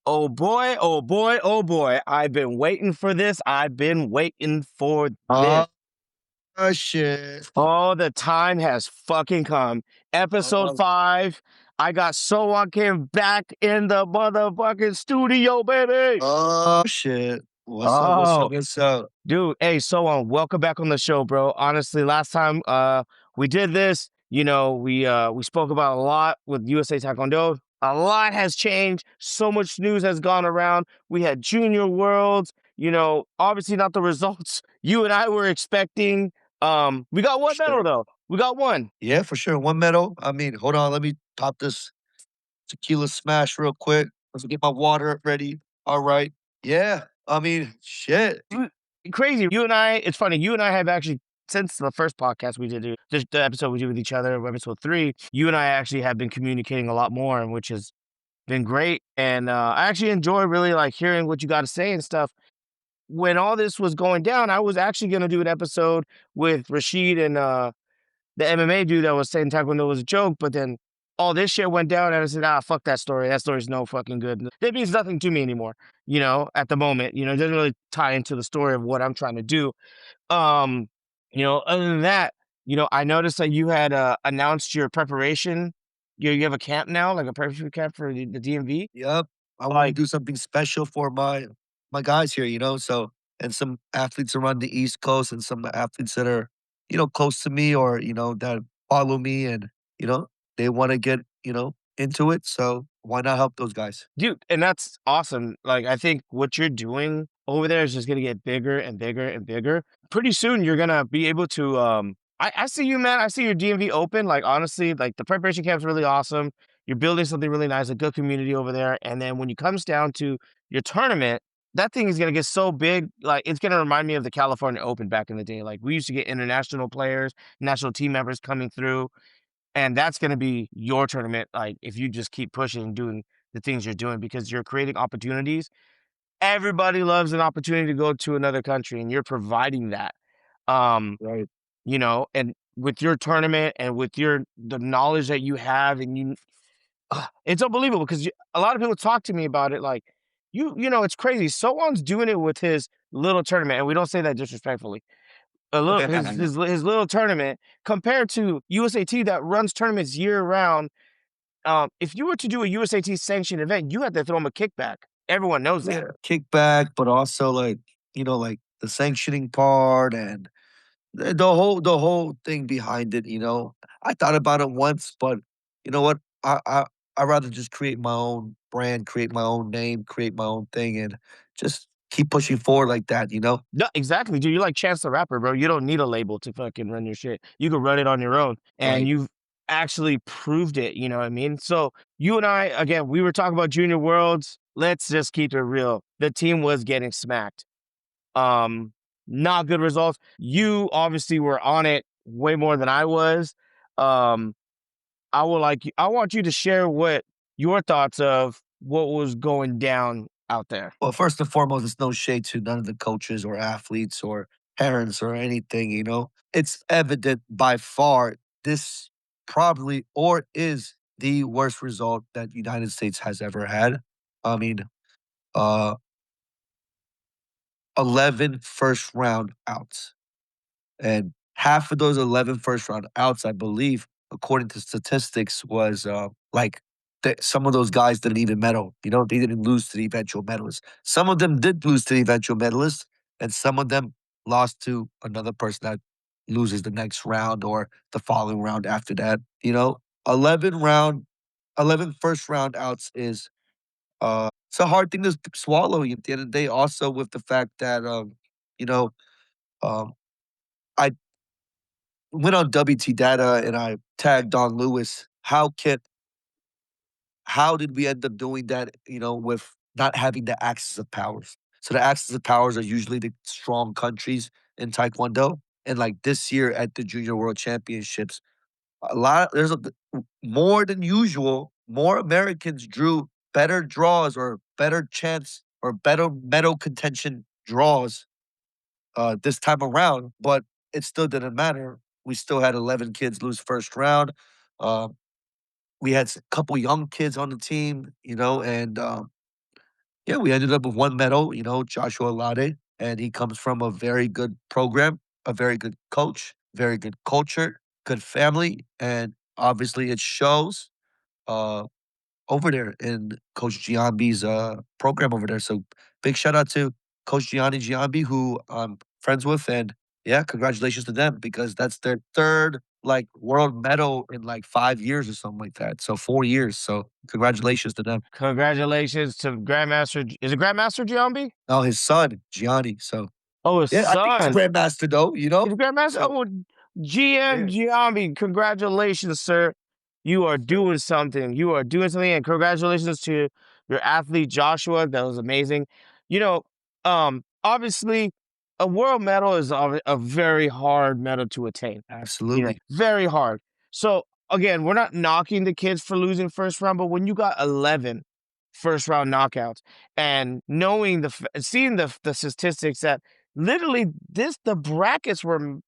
Oh boy, oh boy, oh boy. I've been waiting for this. I've been waiting for this. Oh, shit. Oh, the time has fucking come. Episode Oh, 5. I got Sohwon came back in the motherfucking studio, baby. shit. What's up? What's up? Oh, What's up? dude. Hey, Sohwon, welcome back on the show, bro. Honestly, last time we did this, we spoke about a lot with USA Taekwondo. A lot has changed. So much news has gone around. We had Junior Worlds, obviously not the results you and I were expecting. We got one medal Sure. though. We got one. Yeah, for sure. One medal. I mean, hold on. Let me pop this tequila smash real quick. Let's get my water ready. All right. Yeah. I mean, shit. Mm, Crazy. You and I, it's funny. You and I have actually since the first podcast we did, just the episode we did with each other, episode 3. You and I actually have been communicating a lot more, and which has been great. And I actually enjoy really like hearing what you got to say and stuff. When all this was going down, I was actually going to do an episode with Rashid and the MMA dude that was saying Taekwondo was a joke, but then all this shit went down, and I said, fuck that story. That story's no fucking good. It means nothing to me anymore, at the moment. It doesn't really tie into the story of what I'm trying to do. Um, other than that, I noticed that you had announced your preparation. You have a camp now, like a preparation camp for the DMV. Yep. I want to Like, do something special for my guys here, so and some athletes around the East Coast and some athletes that are, close to me or, that follow me and, you know, they want to get, into it. So why not help those guys? dude, and that's awesome. Like, I think what you're doing over there is just gonna get bigger and bigger and bigger. Pretty soon, you're gonna be able to. I see you, man. I see your DMV open. Like, honestly, like the preparation camp's really awesome. You're building something really nice, a good community over there. And then when it comes down to your tournament, that thing is gonna get so big. Like, it's gonna remind me of the California Open back in the day. Like, we used to get international players, national team members coming through, and that's gonna be your tournament, like, if you just keep pushing and doing the things you're doing because you're creating opportunities. Everybody loves an opportunity to go to another country, and you're providing that. Um, Right. and with your tournament and with the knowledge that you have and it's unbelievable because a lot of people talk to me about it like, it's crazy. Someone's doing it with his little tournament, and we don't say that disrespectfully. A little his little tournament compared to USAT that runs tournaments year round. If you were to do a USAT sanctioned event, you have to throw them a kickback. Everyone knows that. Yeah. Kickback, but also like, like the sanctioning part and the whole thing behind it, I thought about it once, but you know what? I rather just create my own brand, create my own name, create my own thing, and just keep pushing forward like that. No, exactly, dude. You're like Chance the Rapper, bro. You don't need a label to fucking run your shit. You can run it on your own, and Right. you've actually proved it. You know what I mean? So you and I, again, we were talking about Junior Worlds. Let's just keep it real. The team was getting smacked. Um, Not good results. You obviously were on it way more than I was. Um, I want you to share what your thoughts of what was going down out there. Well, first and foremost, it's no shade to none of the coaches or athletes or parents or anything. It's evident by far this probably or is the worst result that United States has ever had. I mean, uh 11 first round outs. And half of those 11 first round outs, I believe, according to statistics, was like some of those guys didn't even medal. They didn't lose to the eventual medalist. Some of them did lose to the eventual medalist, and some of them lost to another person that loses the next round or the following round after that. 11 round, 11 first round outs is it's a hard thing to swallow at the end of the day. Also, with the fact that you know, um, I went on WT Data and I tagged Don Lewis. How did we end up doing that, with not having the axis of powers? So the axis of powers are usually the strong countries in Taekwondo. And like this year at the Junior World Championships, there's more than usual, more Americans drew better draws or better chance or better medal contention draws this time around, but it still didn't matter. We still had 11 kids lose first round. Uh, we had a couple young kids on the team, and Yeah, we ended up with 1 medal, Joshua Alade, and he comes from a very good program, a very good coach, very good culture, good family, and obviously it shows, uh, over there in Coach Giambi's, program over there, so big shout out to Coach Giambi, who I'm friends with, and yeah, congratulations to them because that's their 3rd, like, world medal in, like, 5 years or something like that, so 4 years, so congratulations to them. Congratulations to is it Grandmaster Giambi? Oh, his son, Gianni, so Oh, his yeah, I think he's son. grandmaster though, He's a Grandmaster? So Oh, GM yeah, Giambi, congratulations, sir. You are sure. doing something. You are doing something, and congratulations to your athlete, Joshua. That was amazing. You know, obviously, a world medal is a very hard medal to attain. Absolutely. Very hard. So, again, we're not knocking the kids for losing first round, but when you got 11 first round knockouts and knowing seeing the statistics that literally the brackets were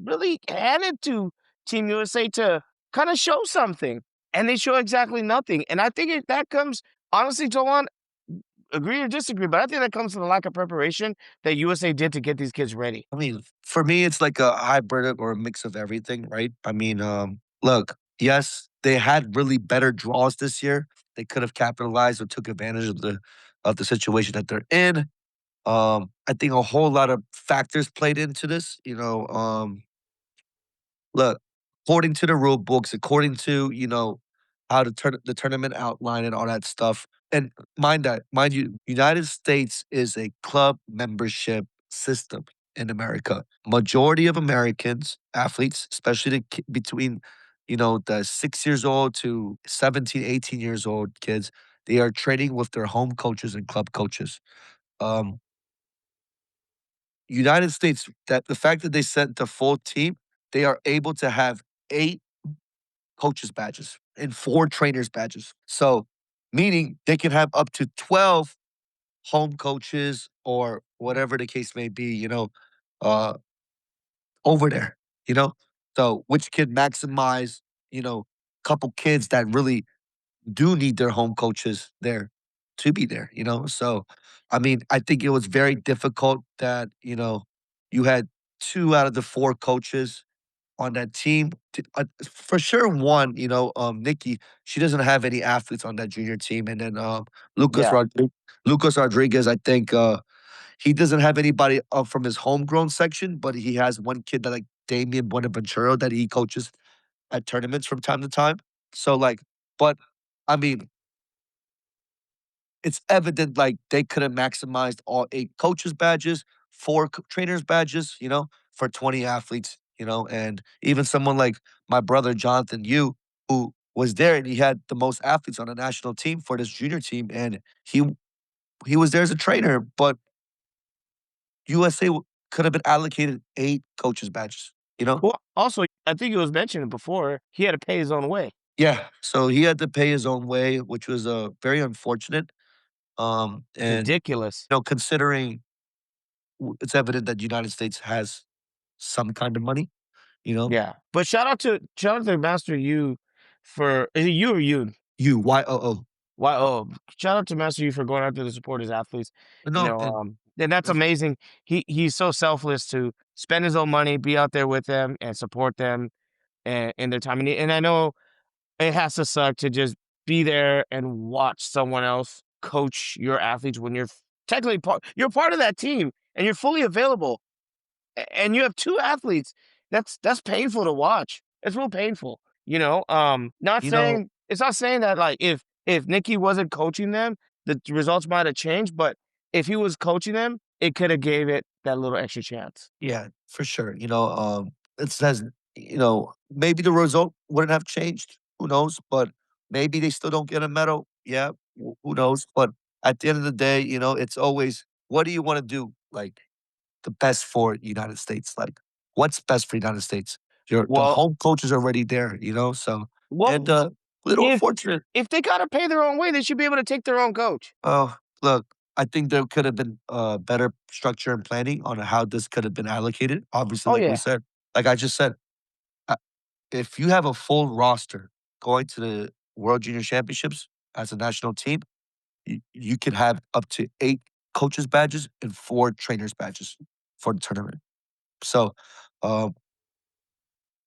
really handed to Team USA to kind of show something, and they show exactly nothing. And I think that comes honestly, Jolan, agree or disagree, but I think that comes from the lack of preparation that USA did to get these kids ready. I mean, for me, it's like a hybrid or a mix of everything, right? I mean, look, yes, they had really better draws this year. They could have capitalized or took advantage of the situation that they're in. I think a whole lot of factors played into this. Look, according to the rule books, according to, how the tournament outline and all that stuff, and mind you, United States is a club membership system in America. Majority of Americans, athletes, especially between, the 6 years old to 17, 18 years old kids, they are training with their home coaches and club coaches. Um, United States, that the fact that they sent the full team, they are able to have 8 coaches badges and 4 trainers badges. So, meaning they can have up to 12 home coaches or whatever the case may be, uh, over there, you know? So, which can maximize, couple kids that really do need their home coaches there to be there, So, I mean, I think it was very difficult that, you had 2 out of the 4 coaches on that team. For sure, one, Nikki, she doesn't have any athletes on that junior team, and then Lucas Yeah. Rodriguez, Lucas Rodriguez, I think he doesn't have anybody from his homegrown section, but he has one kid that like Damian Buenaventura that he coaches at tournaments from time to time. So like, but I mean, it's evident like they could have maximized all 8 coaches badges, 4 trainers badges, for 20 athletes, and even someone like my brother Jonathan Yu, who was there and he had the most athletes on the national team for this junior team, and he was there as a trainer, but USA could have been allocated 8 coaches badges, you know? Well, also, I think it was mentioned before, he had to pay his own way. Yeah, so he had to pay his own way, which was very unfortunate. And Ridiculous. considering it's evident that United States has some kind of money, you know? Yeah. But shout out to Master You for is it you or you? YOO. Why oh, shout out to Master You for going out there to support his athletes. No, and And that's that's amazing. He's so selfless to spend his own money, be out there with them and support them in their time of need. And I know it has to suck to just be there and watch someone else coach your athletes when technically you're part of that team and you're fully available and you have 2 athletes. That's painful to watch. It's real painful, not you know, saying it's not saying that, like, if Nikki wasn't coaching them, the results might have changed, but if he was coaching them, it coulda gave it that little extra chance. yeah, for sure. It says, maybe the result wouldn't have changed. Who knows? But maybe they still don't get a medal. Yeah, who knows? But at the end of the day, it's always what do you want to do? Like the best for United States. Like what's best for United States? The Well home coach is already there, So and well, little if unfortunate. if they gotta pay their own way, they should be able to take their own coach. Oh, look, I think there could have been better structure and planning on how this could have been allocated. Obviously, Oh, like we yeah. said, like I just said, uh, if you have a full roster going to the World Junior Championships as a national team, you can have up to 8 coaches badges and 4 trainers badges for the tournament. So, um,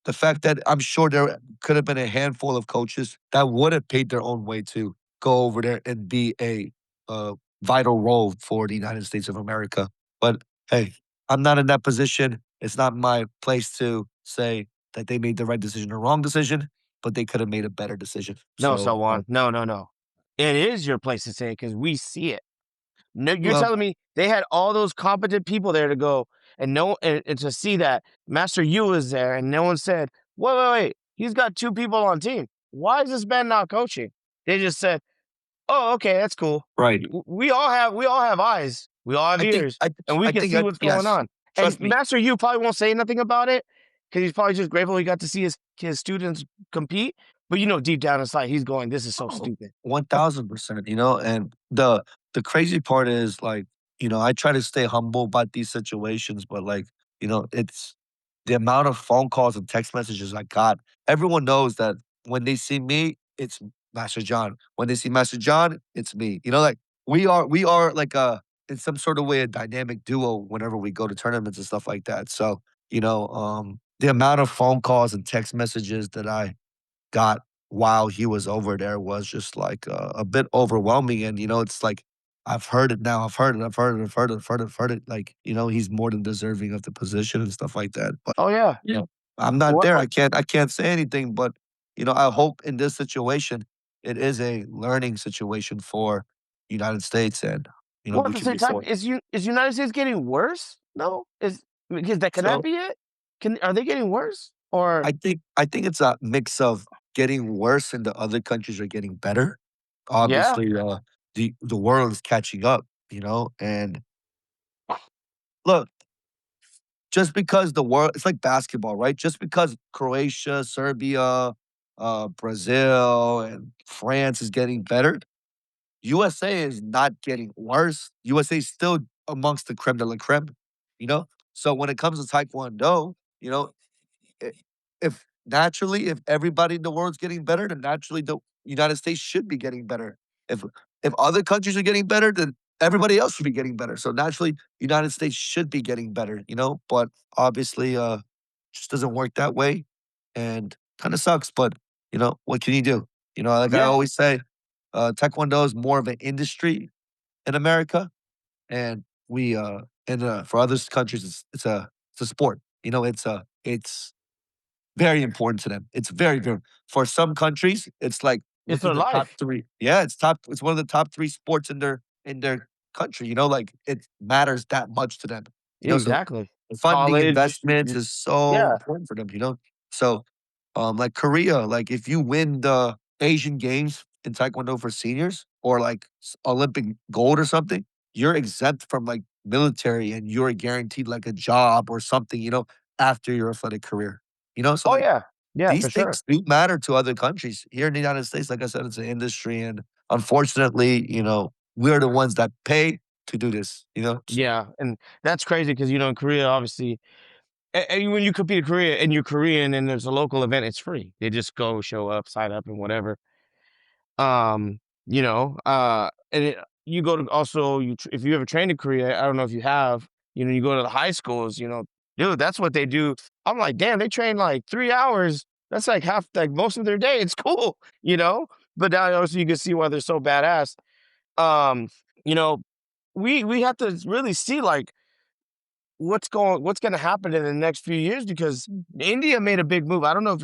the fact that I'm sure there could have been a handful of coaches that would have paid their own way to go over there and be a uh, vital role for the United States of America. But hey, I'm not in that position. It's not my place to say that they made the right decision or wrong decision, but they could have made a better decision. No, So, Sohwon. No, no, no. It is your place to say it because we see it. No, you're well, telling me they had all those competent people there to go and and to see that Master Yu was there and no one said, wait, wait, wait, he's got 2 people on team. Why is this man not coaching? They just said, oh, okay, that's cool. right. We all have eyes. We all have ears, and we I can think see that what's going yes. on. And Trust me. Master Yu probably won't say nothing about it because he's probably just grateful he got to see his students compete. But deep down inside, he's going, "This is so Oh, stupid." 1000%, and the crazy part is, like, I try to stay humble about these situations, but, like, it's the amount of phone calls and text messages I got. Everyone knows that when they see me, it's Master John. When they see Master John, it's me. Like, we are like in some sort of way, a dynamic duo whenever we go to tournaments and stuff like that. So, the amount of phone calls and text messages that I got while he was over there was just like a bit overwhelming. And it's like I've heard it now. I've heard it. I've heard it. I've heard it. I've heard it. I've heard it. Like he's more than deserving of the position and stuff like that. But Oh yeah. I'm not there. Well, I can't say anything. But I hope in this situation it is a learning situation for United States, and well, at we the can same move time, forward. is United States getting worse? No, can that So be it? Are they getting worse or I think it's a mix of getting worse and the other countries are getting better. yeah? Obviously, the world is catching up, and look, just because the world it's like basketball, right? Just because Croatia, Serbia, Brazil, and France is getting better, USA is not getting worse. USA is still amongst the creme de la creme, you know? So when it comes to Taekwondo, I if naturally, if everybody in the world's getting better, then naturally the United States should be getting better. If other countries are getting better, then everybody else should be getting better. So naturally, United States should be getting better, but obviously, just doesn't work that way, and kinda sucks, but, what can you do? Like I Yeah, always say, Taekwondo is more of an industry in America, and for other countries, it's a sport. It's very important to them. It's very, very for some countries, it's like it's within their the top life. 3. Yeah, it's one of the top 3 sports in their country, like, it matters that much to them, Yeah, so exactly. funding College. investments is so Yeah, important for them, So, like Korea, like, if you win the Asian Games in Taekwondo for seniors or, like, Olympic gold or something, you're exempt from, like, military and you're guaranteed, like, a job or something, after your athletic career, So, oh like, yeah, yeah, these for sure. things do matter to other countries. Here in the United States, like I said, it's an industry, and unfortunately, we're the ones that pay to do this, So Yeah, and that's crazy because in Korea, obviously, and when you compete in Korea and you're Korean and there's a local event, it's free. They just go show up, sign up, and whatever. Um, and you go to also if you ever trained in Korea, I don't know if you have. You go to the high schools. Dude, that's what they do. I'm like, damn, they train like 3 hours. That's like half, like most of their day. It's cool, But now also you can see why they're so badass. Um, you know, we have to really see like what's gonna happen in the next few years because India made a big move. I don't know if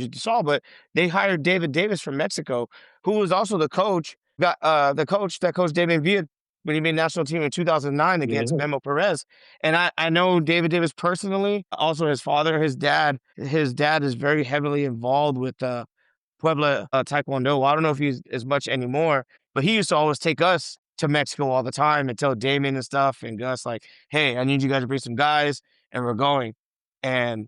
you saw, but they hired David Davis from Mexico, who was also the coach, got the coach that coached David Villa when he made national team in 2009 against yeah. Memo Perez. And I know David Davis personally, also his father, his dad is very heavily involved with Puebla Taekwondo. Well, I don't know if he's as much anymore, but he used to always take us to Mexico all the time and tell Damien and stuff and Gus like, "Hey, I need you guys to bring some guys," and we're going. And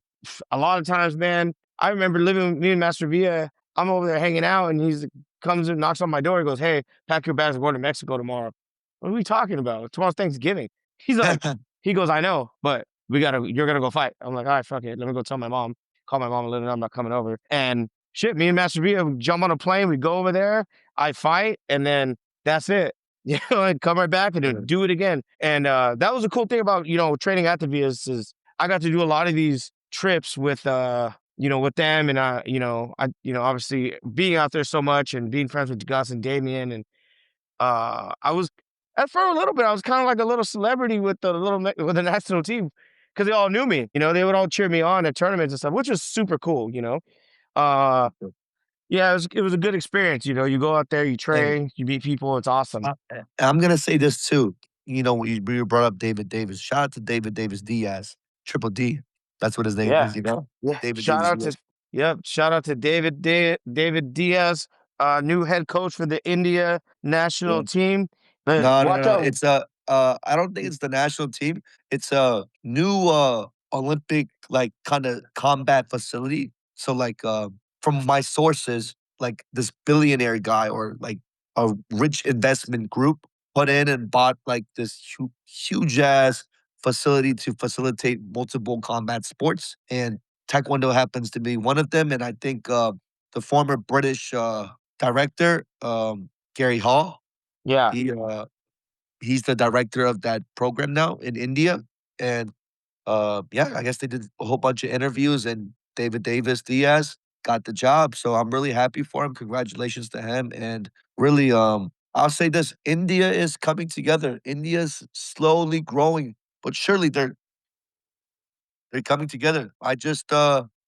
a lot of times, man, I remember living with me and Master Villa. I'm over there hanging out, and he's comes and knocks on my door. He goes, "Hey, pack your bags. We're going to Mexico tomorrow." What are we talking about? Tomorrow's Thanksgiving. He's like, he goes, "I know, but you're gonna go fight." I'm like, "All right, fuck it. Let me go tell my mom. Call my mom and let her know I'm not coming over." And shit, me and Master V would jump on a plane, we go over there, I fight, and then that's it. Yeah, like come right back and then Yeah. do it again. And that was a cool thing about training at the Vias is I got to do a lot of these trips with with them, and obviously being out there so much and being friends with Gus and Damien, and I was and for a little bit I was kind of like a little celebrity with with the national team because they all knew me. They would all cheer me on at tournaments and stuff, which was super cool. Uh, yeah, it was a good experience. You go out there, you And train, you meet people, it's awesome. I'm gonna say this too. When you brought up David Davis. Shout out to David Davis Diaz, Triple D. That's what his name Yeah. is. You know, Yeah. David Davis Diaz. Shout out to David Diaz, new head coach for the India national team. Man, No, no, no, watch no. out. It's I don't think it's the national team. It's a new Olympic like kind of combat facility. So like from my sources, like this billionaire guy or like a rich investment group put in and bought like this huge ass facility to facilitate multiple combat sports, and Taekwondo happens to be one of them. And I think the former British director, Gary Hall, Yeah. he he's the director of that program now in India. And yeah, I guess they did a whole bunch of interviews, and David Davis Diaz got the job. So I'm really happy for him. Congratulations to him. And really, I'll say this: India is coming together. India's slowly growing, but surely they're coming together. I just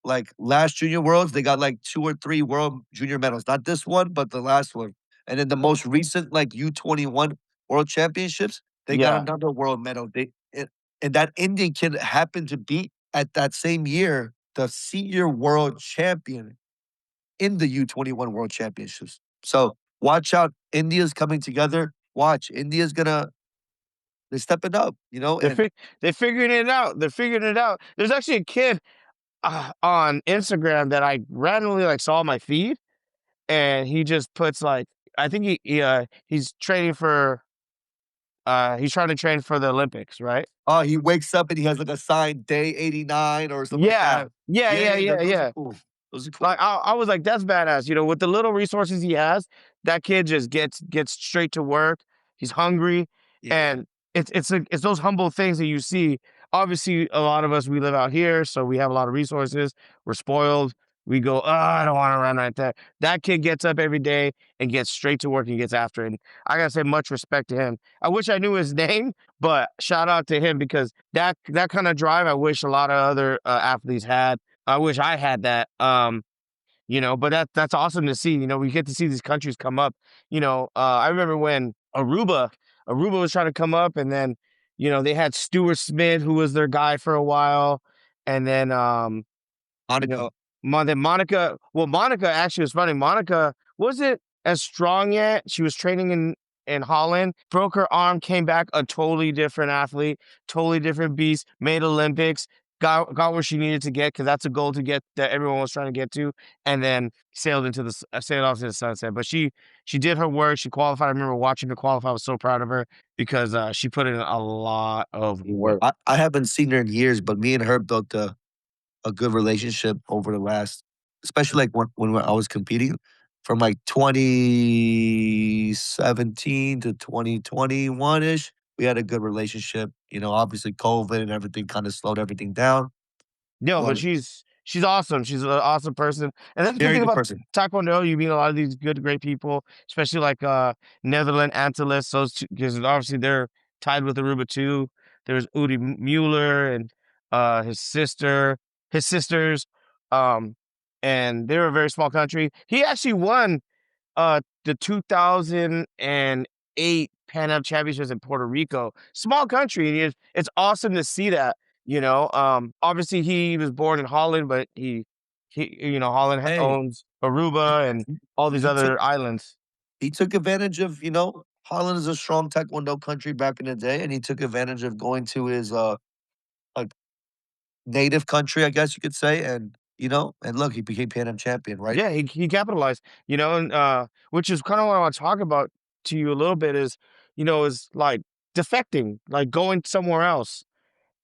like last junior worlds, they got like 2 or 3 world junior medals. Not this one, but the last one. And in the most recent like U21 world championships, they got Yeah. another world medal. And that Indian kid happened to be at that same year the senior world champion in the U21 world championships. So watch out. India's coming together. Watch. India's gonna they're stepping up, They're and they're figuring it out. They're figuring it out. There's actually a kid on Instagram that I randomly like saw on my feed, and he just puts like I think he's trying to train for the Olympics, right? oh, he wakes up and he has like a signed day 89 or something like Yeah. that. Yeah, Yeah, yeah, yeah, yeah, those are yeah. cool. Those are cool. Like I was like, that's badass. With the little resources he has, that kid just gets straight to work. He's hungry, Yeah. and it's those humble things that you see. Obviously, a lot of us we live out here, so we have a lot of resources. We're spoiled. We go, oh, I don't want to run right there. That kid gets up every day and gets straight to work and gets after it. And I gotta say, much respect to him. I wish I knew his name, but shout out to him because that kind of drive, I wish a lot of other athletes had. I wish I had that. But that's awesome to see. We get to see these countries come up. I remember when Aruba was trying to come up, and then they had Stuart Smith, who was their guy for a while, and then you Monica. know, Monica. Well, Monica actually was funny. Monica wasn't as strong yet. She was training in Holland, broke her arm, came back a totally different athlete, totally different beast, made Olympics, got where she needed to get because that's a goal to get that everyone was trying to get to, and then sailed off to the sunset. But she did her work. She qualified. I remember watching her qualify. I was so proud of her because she put in a lot of work. I haven't seen her in years, but me and her built a good relationship over the last, especially like when I was competing from like 2017 to 2021 ish. We had a good relationship. Obviously COVID and everything kind of slowed everything down, No, but but she's awesome. She's an awesome person, and that's the good very thing good about person. Taekwondo. You meet a lot of these good, great people, especially like Netherlands, Antilles. Those two, because obviously they're tied with Aruba too. There's Udi Mueller and his sisters, um, and they're a very small country. He actually won the 2008 Pan Am Championships in Puerto Rico. Small country, and it's awesome to see that. Obviously he was born in Holland, but Holland Hey, owns he, Aruba and all these he took other islands. he took advantage of, Holland is a strong taekwondo country back in the day, and he took advantage of going to his like native country, I guess you could say, and look, he became Pan Am champion, right? Yeah, he capitalized. And which is kind of what I want to talk about to you a little bit is like defecting, like going somewhere else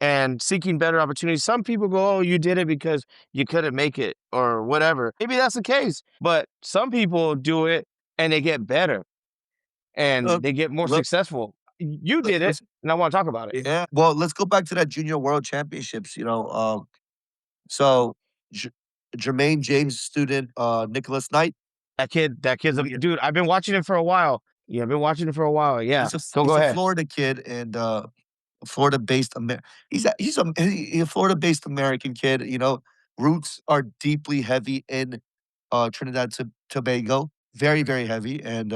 and seeking better opportunities. Some people go, "Oh, you did it because you couldn't make it or whatever." Maybe that's the case, but some people do it and they get better. and Look, they get more look, successful. You did it, let's and I wanna talk about it. yeah. Well, let's go back to that junior world championships. So J- Jermaine James student, Nicholas Knight. That kid's a Yeah. dude, I've been watching it for a while. Yeah, I've been watching it for a while, yeah. So go He's a ahead. Florida kid and Florida-based he's a Florida-based American kid, roots are deeply heavy in, Trinidad Tobago, very, very heavy, and,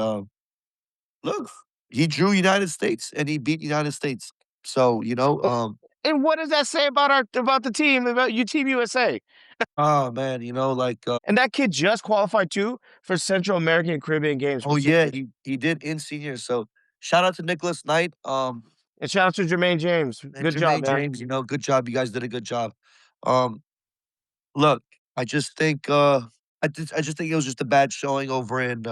look, he drew United States, and he beat United States. So, Oh, and what does that say about the team, about you Team USA? oh, man, And that kid just qualified too for Central American and Caribbean Games for oh, yeah, seniors. he did in seniors, so shout out to Nicholas Knight, And shout out to Jermaine James. and Good job, Jermaine man. James, good job, you guys did a good job. Um, look, I just think, I just think it was just a bad showing over in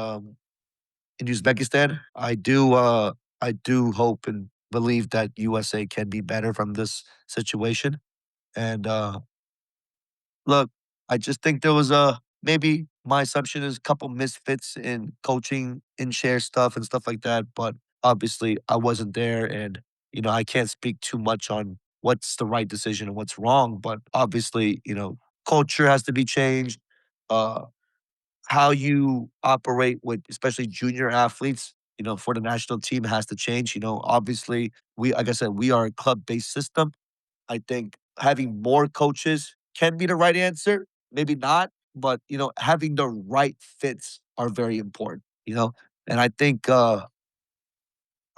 Uzbekistan. I do hope and believe that USA can be better from this situation. And look, I just think there was a maybe my assumption is a couple misfits in coaching and share stuff and stuff like that. But obviously, I wasn't there, and I can't speak too much on what's the right decision and what's wrong. But obviously, culture has to be changed. Uh, how you operate with especially junior athletes, for the national team has to change. Obviously, like I said, we are a club-based system. I think having more coaches can be the right answer, maybe not, but having the right fits are very important, And I think I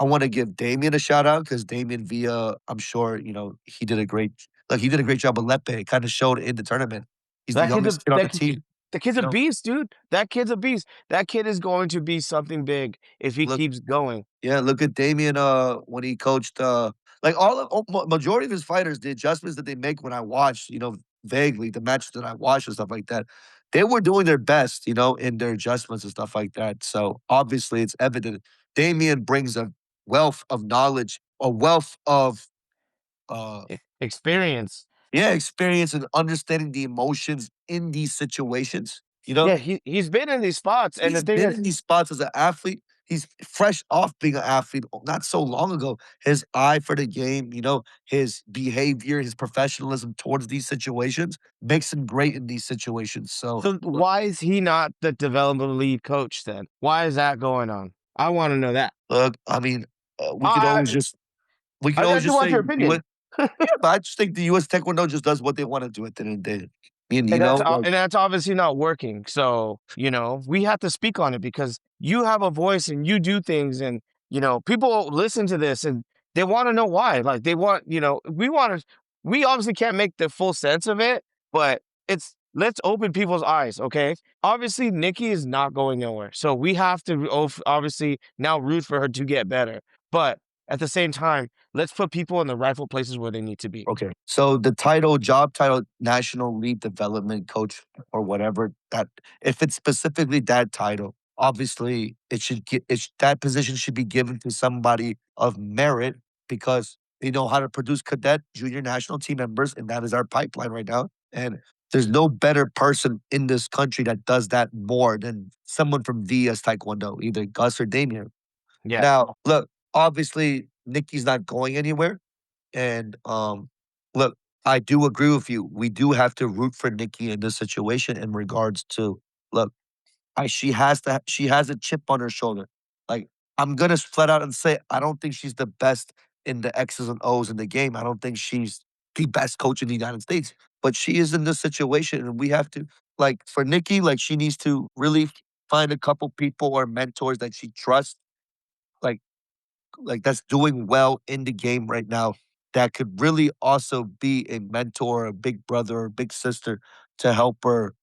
want to give Damien a shout out because Damien Villa, I'm sure, he did a great job with Lepe. It kind of showed in the tournament. He's the That kid's a youngest kid on the that kid team, that kid's a you know. beast, dude. That kid's a beast. That kid is going to be something big if he Look keeps going. Yeah, look at Damien, when he coached, like majority of his fighters, the adjustments that they make when I watch, vaguely the matches that I watch and stuff like that, they were doing their best, in their adjustments and stuff like that. So obviously it's evident. Damien brings a wealth of knowledge, a wealth of uh Experience. yeah, experience and understanding the emotions in these situations, Yeah, he's been in these spots, and the He's thing been is, in these spots as an athlete. He's fresh off being an athlete not so long ago. His eye for the game, his behavior, his professionalism towards these situations makes him great in these situations. So, so why is he not the developmental lead coach then? Why is that going on? I want to know that. look, I mean, uh, we could I always just we could I always just just want say your US, opinion. yeah, but I just think the US Taekwondo just does what they want to do at the end of the day. And like And that's obviously not working. So, we have to speak on it because you have a voice and you do things and, people listen to this and they want to know why. Like they want, we obviously can't make the full sense of it, but let's open people's eyes, okay? Obviously, Nikki is not going nowhere. So we have to obviously now root for her to get better. But at the same time, let's put people in the rightful places where they need to be. Okay. So job title, National Lead Development Coach or whatever that, if it's specifically that title, obviously that position should be given to somebody of merit because they know how to produce cadet junior national team members, and that is our pipeline right now. And there's no better person in this country that does that more than someone from VS Taekwondo, either Gus or Damien. Yeah. Now, look, obviously Nikki's not going anywhere. And look, I do agree with you. We do have to root for Nikki in this situation in regards to look, she has a chip on her shoulder. Like I'm gonna flat out and say I don't think she's the best in the X's and O's in the game. I don't think she's the best coach in the United States. But she is in this situation and we have to like for Nikki, like she needs to really find a couple people or mentors that she trusts. Like that's doing well in the game right now that could really also be a mentor, a big brother, or big sister to help her,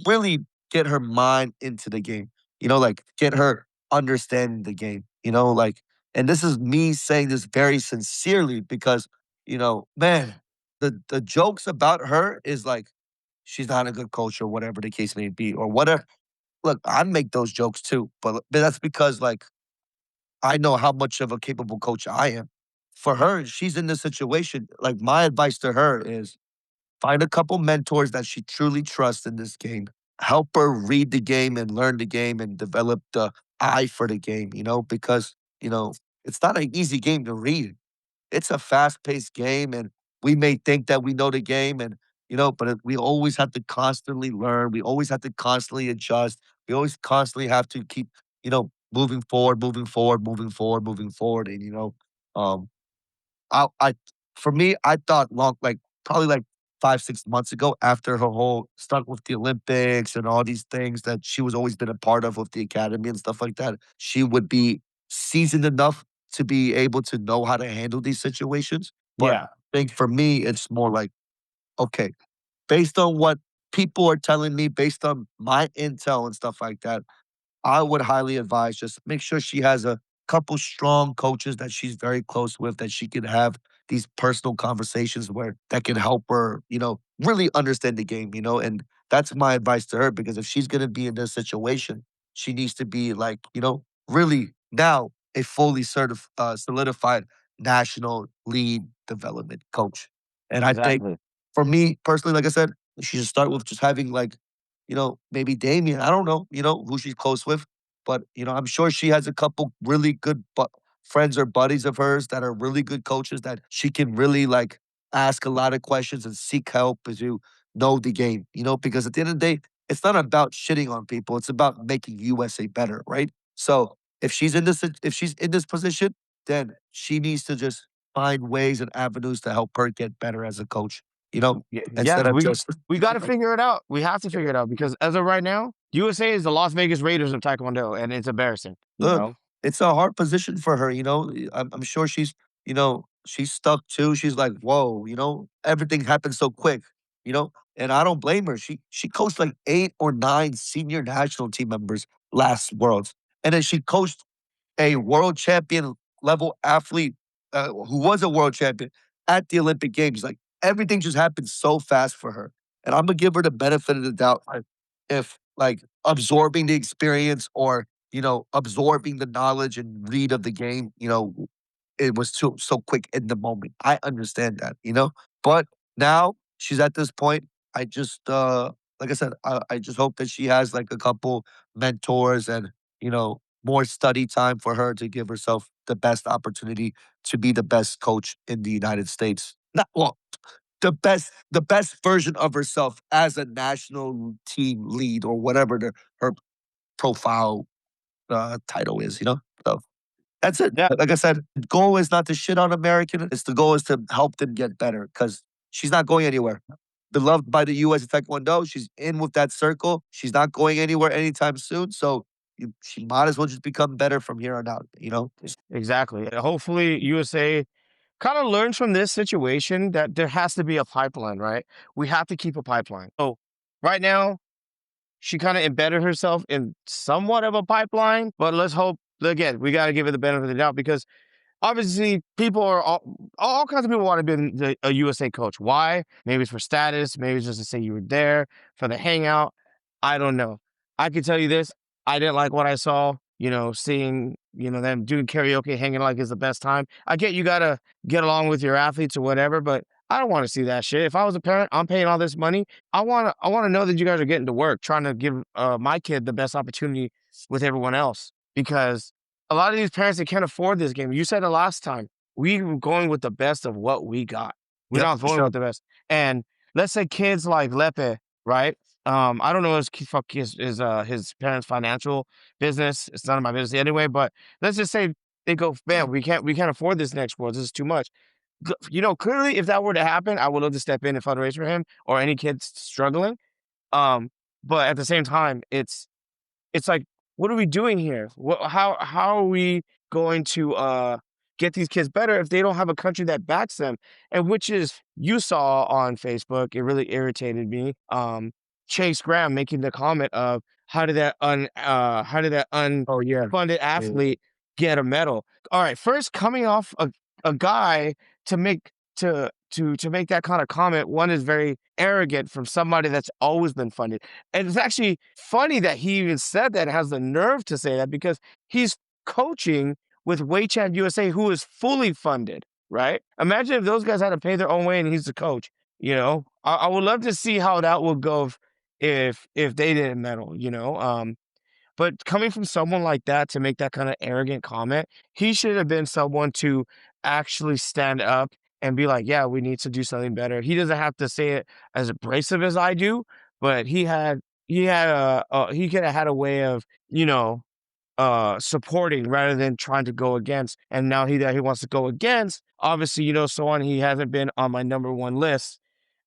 really get her mind into the game, like get her understanding the game, like, and this is me saying this very sincerely because, man, the jokes about her is like she's not a good coach or whatever the case may be, or whatever. Look, I make those jokes too, but that's because like I know how much of a capable coach I am. For her, she's in this situation. Like my advice to her is find a couple mentors that she truly trusts in this game. Help her read the game and learn the game and develop eye for the game, because, it's not an easy game to read. It's a fast-paced game, and we may think that we know the game and, but we always have to constantly learn. We always have to constantly adjust. We always constantly have to keep, moving forward, moving forward, moving forward, moving forward. And, um, I for me, I thought probably like 5, 6 months ago after her whole stuck with the Olympics and all these things that she was always been a part of with the academy and stuff like that, she would be seasoned enough to be able to know how to handle these situations. But Yeah, I think for me, it's more like, okay, based on what people are telling me, based on my intel and stuff like that, I would highly advise just make sure she has a couple strong coaches that she's very close with, that she can have these personal conversations where that can help her, really understand the game, and that's my advice to her because if she's going to be in this situation, she needs to be like, really now a fully solidified national lead development coach. And I think exactly. for me personally, like I said, she should start with just having like maybe Damien. I don't know, who she's close with, but I'm sure she has a couple really good friends or buddies of hers that are really good coaches that she can really like ask a lot of questions and seek help as you know the game, because at the end of the day, it's not about shitting on people. It's about making USA better, right? So if she's in this position, then she needs to just find ways and avenues to help her get better as a coach, Yeah, instead of just we got to figure it out. We have to figure it out because as of right now, USA is the Las Vegas Raiders of Taekwondo, and it's embarrassing. You Ugh, know, it's a hard position for her, I'm sure she's stuck too. She's like, "Whoa," everything happened so quick, and I don't blame her. She coached like 8 or 9 senior national team members last Worlds, and then she coached a world champion level athlete, who was a world champion at the Olympic Games. Like everything just happened so fast for her. And I'm gonna give her the benefit of the doubt if like absorbing the experience or, absorbing the knowledge and read of the game, it was so quick in the moment. I understand that, But now she's at this point. I just like I said, I just hope that she has like a couple mentors and, more study time for her to give herself the best opportunity to be the best coach in the United States. Not well, the best version of herself as a national team lead or whatever her profile title is, So that's it. yeah, Like I said, the goal is not to shit on American. It's the goal is to help them get better because she's not going anywhere. Beloved by the U.S. Taekwondo, she's in with that circle. She's not going anywhere anytime soon. So she might as well just become better from here on out. exactly. Hopefully, USA kind of learns from this situation that there has to be a pipeline, right? We have to keep a pipeline. So right now, she kind of embedded herself in somewhat of a pipeline, but let's hope again, we got to give it the benefit of the doubt because obviously people are all kinds of people want to be a USA coach. Why? Maybe it's for status, maybe it's just to say you were there for the hangout. I don't know. I can tell you this, I didn't like what I saw, seeing, them doing karaoke, hanging like it's the best time. I get you gotta get along with your athletes or whatever, but I don't want to see that shit. If I was a parent, I'm paying all this money. I wanna know that you guys are getting to work, trying to give my kid the best opportunity with everyone else. Because a lot of these parents, they can't afford this game. You said it last time. We were going with the best of what we got. We're Yep, not for going sure. with the best. And let's say kids like Lepe, right? I don't know his parents' financial business. It's none of my business anyway. But let's just say they go, man, we can't afford this next world. This is too much. Clearly, if that were to happen, I would love to step in and fundraise for him or any kids struggling. Um, but at the same time, it's like, what are we doing here? How are we going to get these kids better if they don't have a country that backs them? And which is you saw on Facebook, it really irritated me. Chase Graham making the comment of how did that Oh yeah. unfunded Yeah. athlete get a medal? All right, first coming off a guy to make to make that kind of comment, one is very arrogant from somebody that's always been funded. And it's actually funny that he even said that, has the nerve to say that because he's coaching with Weichad USA, who is fully funded, right? Imagine if those guys had to pay their own way and he's the coach. I would love to see how that would go if they didn't medal. But coming from someone like that to make that kind of arrogant comment, he should have been someone to actually stand up and be like, "Yeah, we need to do something better." He doesn't have to say it as abrasive as I do, but he could have had a way of, you know, supporting rather than trying to go against. And now he wants to go against, obviously, Sohwon, he hasn't been on my number one list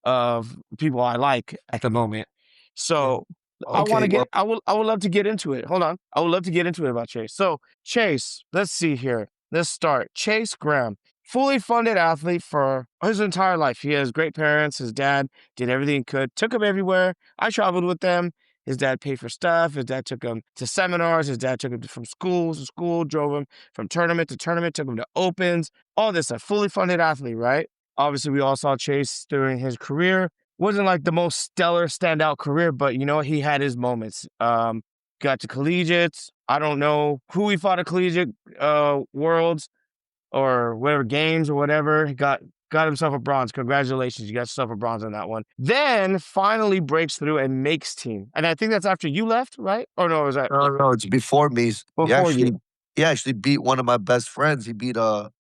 of people I like at the moment. Yeah. So Okay, well, I would love to get into it. Hold on. I would love to get into it about Chase. So Chase, let's see here. Let's start. Chase Graham, fully funded athlete for his entire life. He has great parents. His dad did everything he could, took him everywhere. I traveled with them. His dad paid for stuff. His dad took him to seminars. His dad took him from school to school, drove him from tournament to tournament, took him to opens, all this stuff. Fully funded athlete, right? Obviously, we all saw Chase during his career. Wasn't like the most stellar standout career, but he had his moments. Got to collegiates. I don't know who he fought at collegiate worlds or whatever games or whatever. He got himself a bronze. Congratulations, you got yourself a bronze on that one. Then finally breaks through and makes team. And I think that's after you left, right? Or no, was that no, no, it's before me. He before actually you? he actually beat one of my best friends. He beat, Oli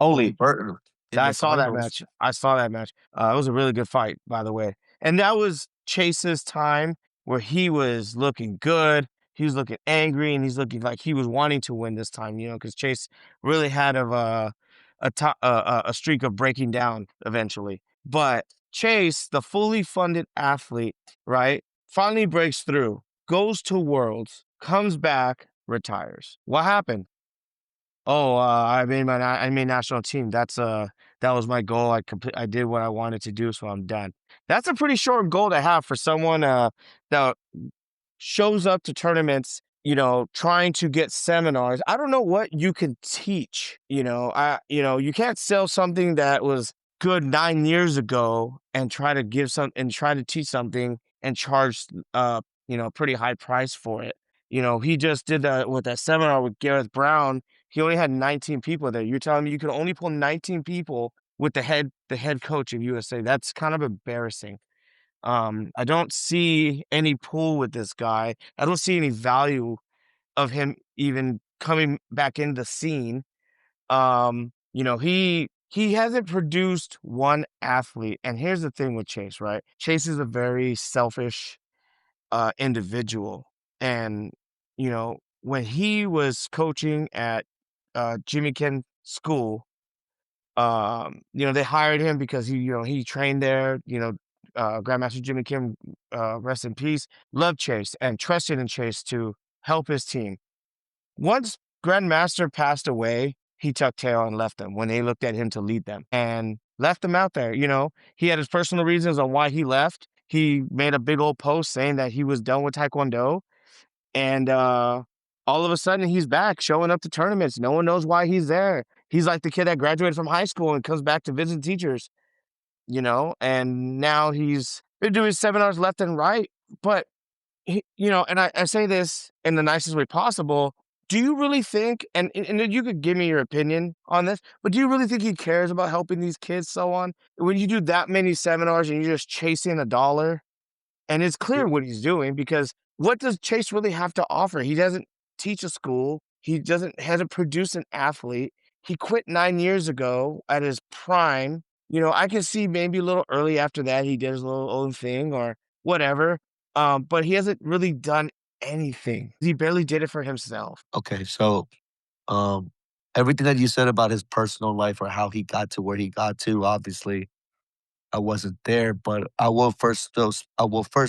Oli. Burton in I the saw that finals. match. I saw that match. It was a really good fight, by the way. And that was Chase's time where he was looking good. He was looking angry, and he's looking like he was wanting to win this time. Because Chase really had a streak of breaking down eventually. But Chase, the fully funded athlete, right, finally breaks through, goes to Worlds, comes back, retires. What happened? Oh, I made national team. That was my goal. I did what I wanted to do, so I'm done. That's a pretty short goal to have for someone that shows up to tournaments, trying to get seminars. I don't know what you can teach, you can't sell something that was good 9 years ago and try to teach something and charge a pretty high price for it. He just did that with that seminar with Gareth Brown. He only had 19 people there. You're telling me you could only pull 19 people with the head coach of USA. That's kind of embarrassing. I don't see any pull with this guy. I don't see any value of him even coming back in the scene. He hasn't produced one athlete. And here's the thing with Chase, right? Chase is a very selfish individual. And, when he was coaching at Jimmy Ken School, they hired him because he trained there, Grandmaster Jimmy Kim, rest in peace, loved Chase and trusted in Chase to help his team. Once Grandmaster passed away, he tucked tail and left them when they looked at him to lead them and left them out there. He had his personal reasons on why he left. He made a big old post saying that he was done with Taekwondo. And all of a sudden, he's back showing up to tournaments. No one knows why he's there. He's like the kid that graduated from high school and comes back to visit teachers, and now he's been doing seminars left and right. But, and I say this in the nicest way possible. Do you really think, and you could give me your opinion on this, but do you really think he cares about helping these kids so on? When you do that many seminars and you're just chasing a dollar? And it's Yeah. clear what he's doing because what does Chase really have to offer? He doesn't teach a school. He hasn't produced an athlete. He quit 9 years ago at his prime. I can see maybe a little early after that he did his little own thing or whatever. But he hasn't really done anything. He barely did it for himself. Okay, so, um, everything that you said about his personal life or how he got to where he got to, obviously, I wasn't there, but I will first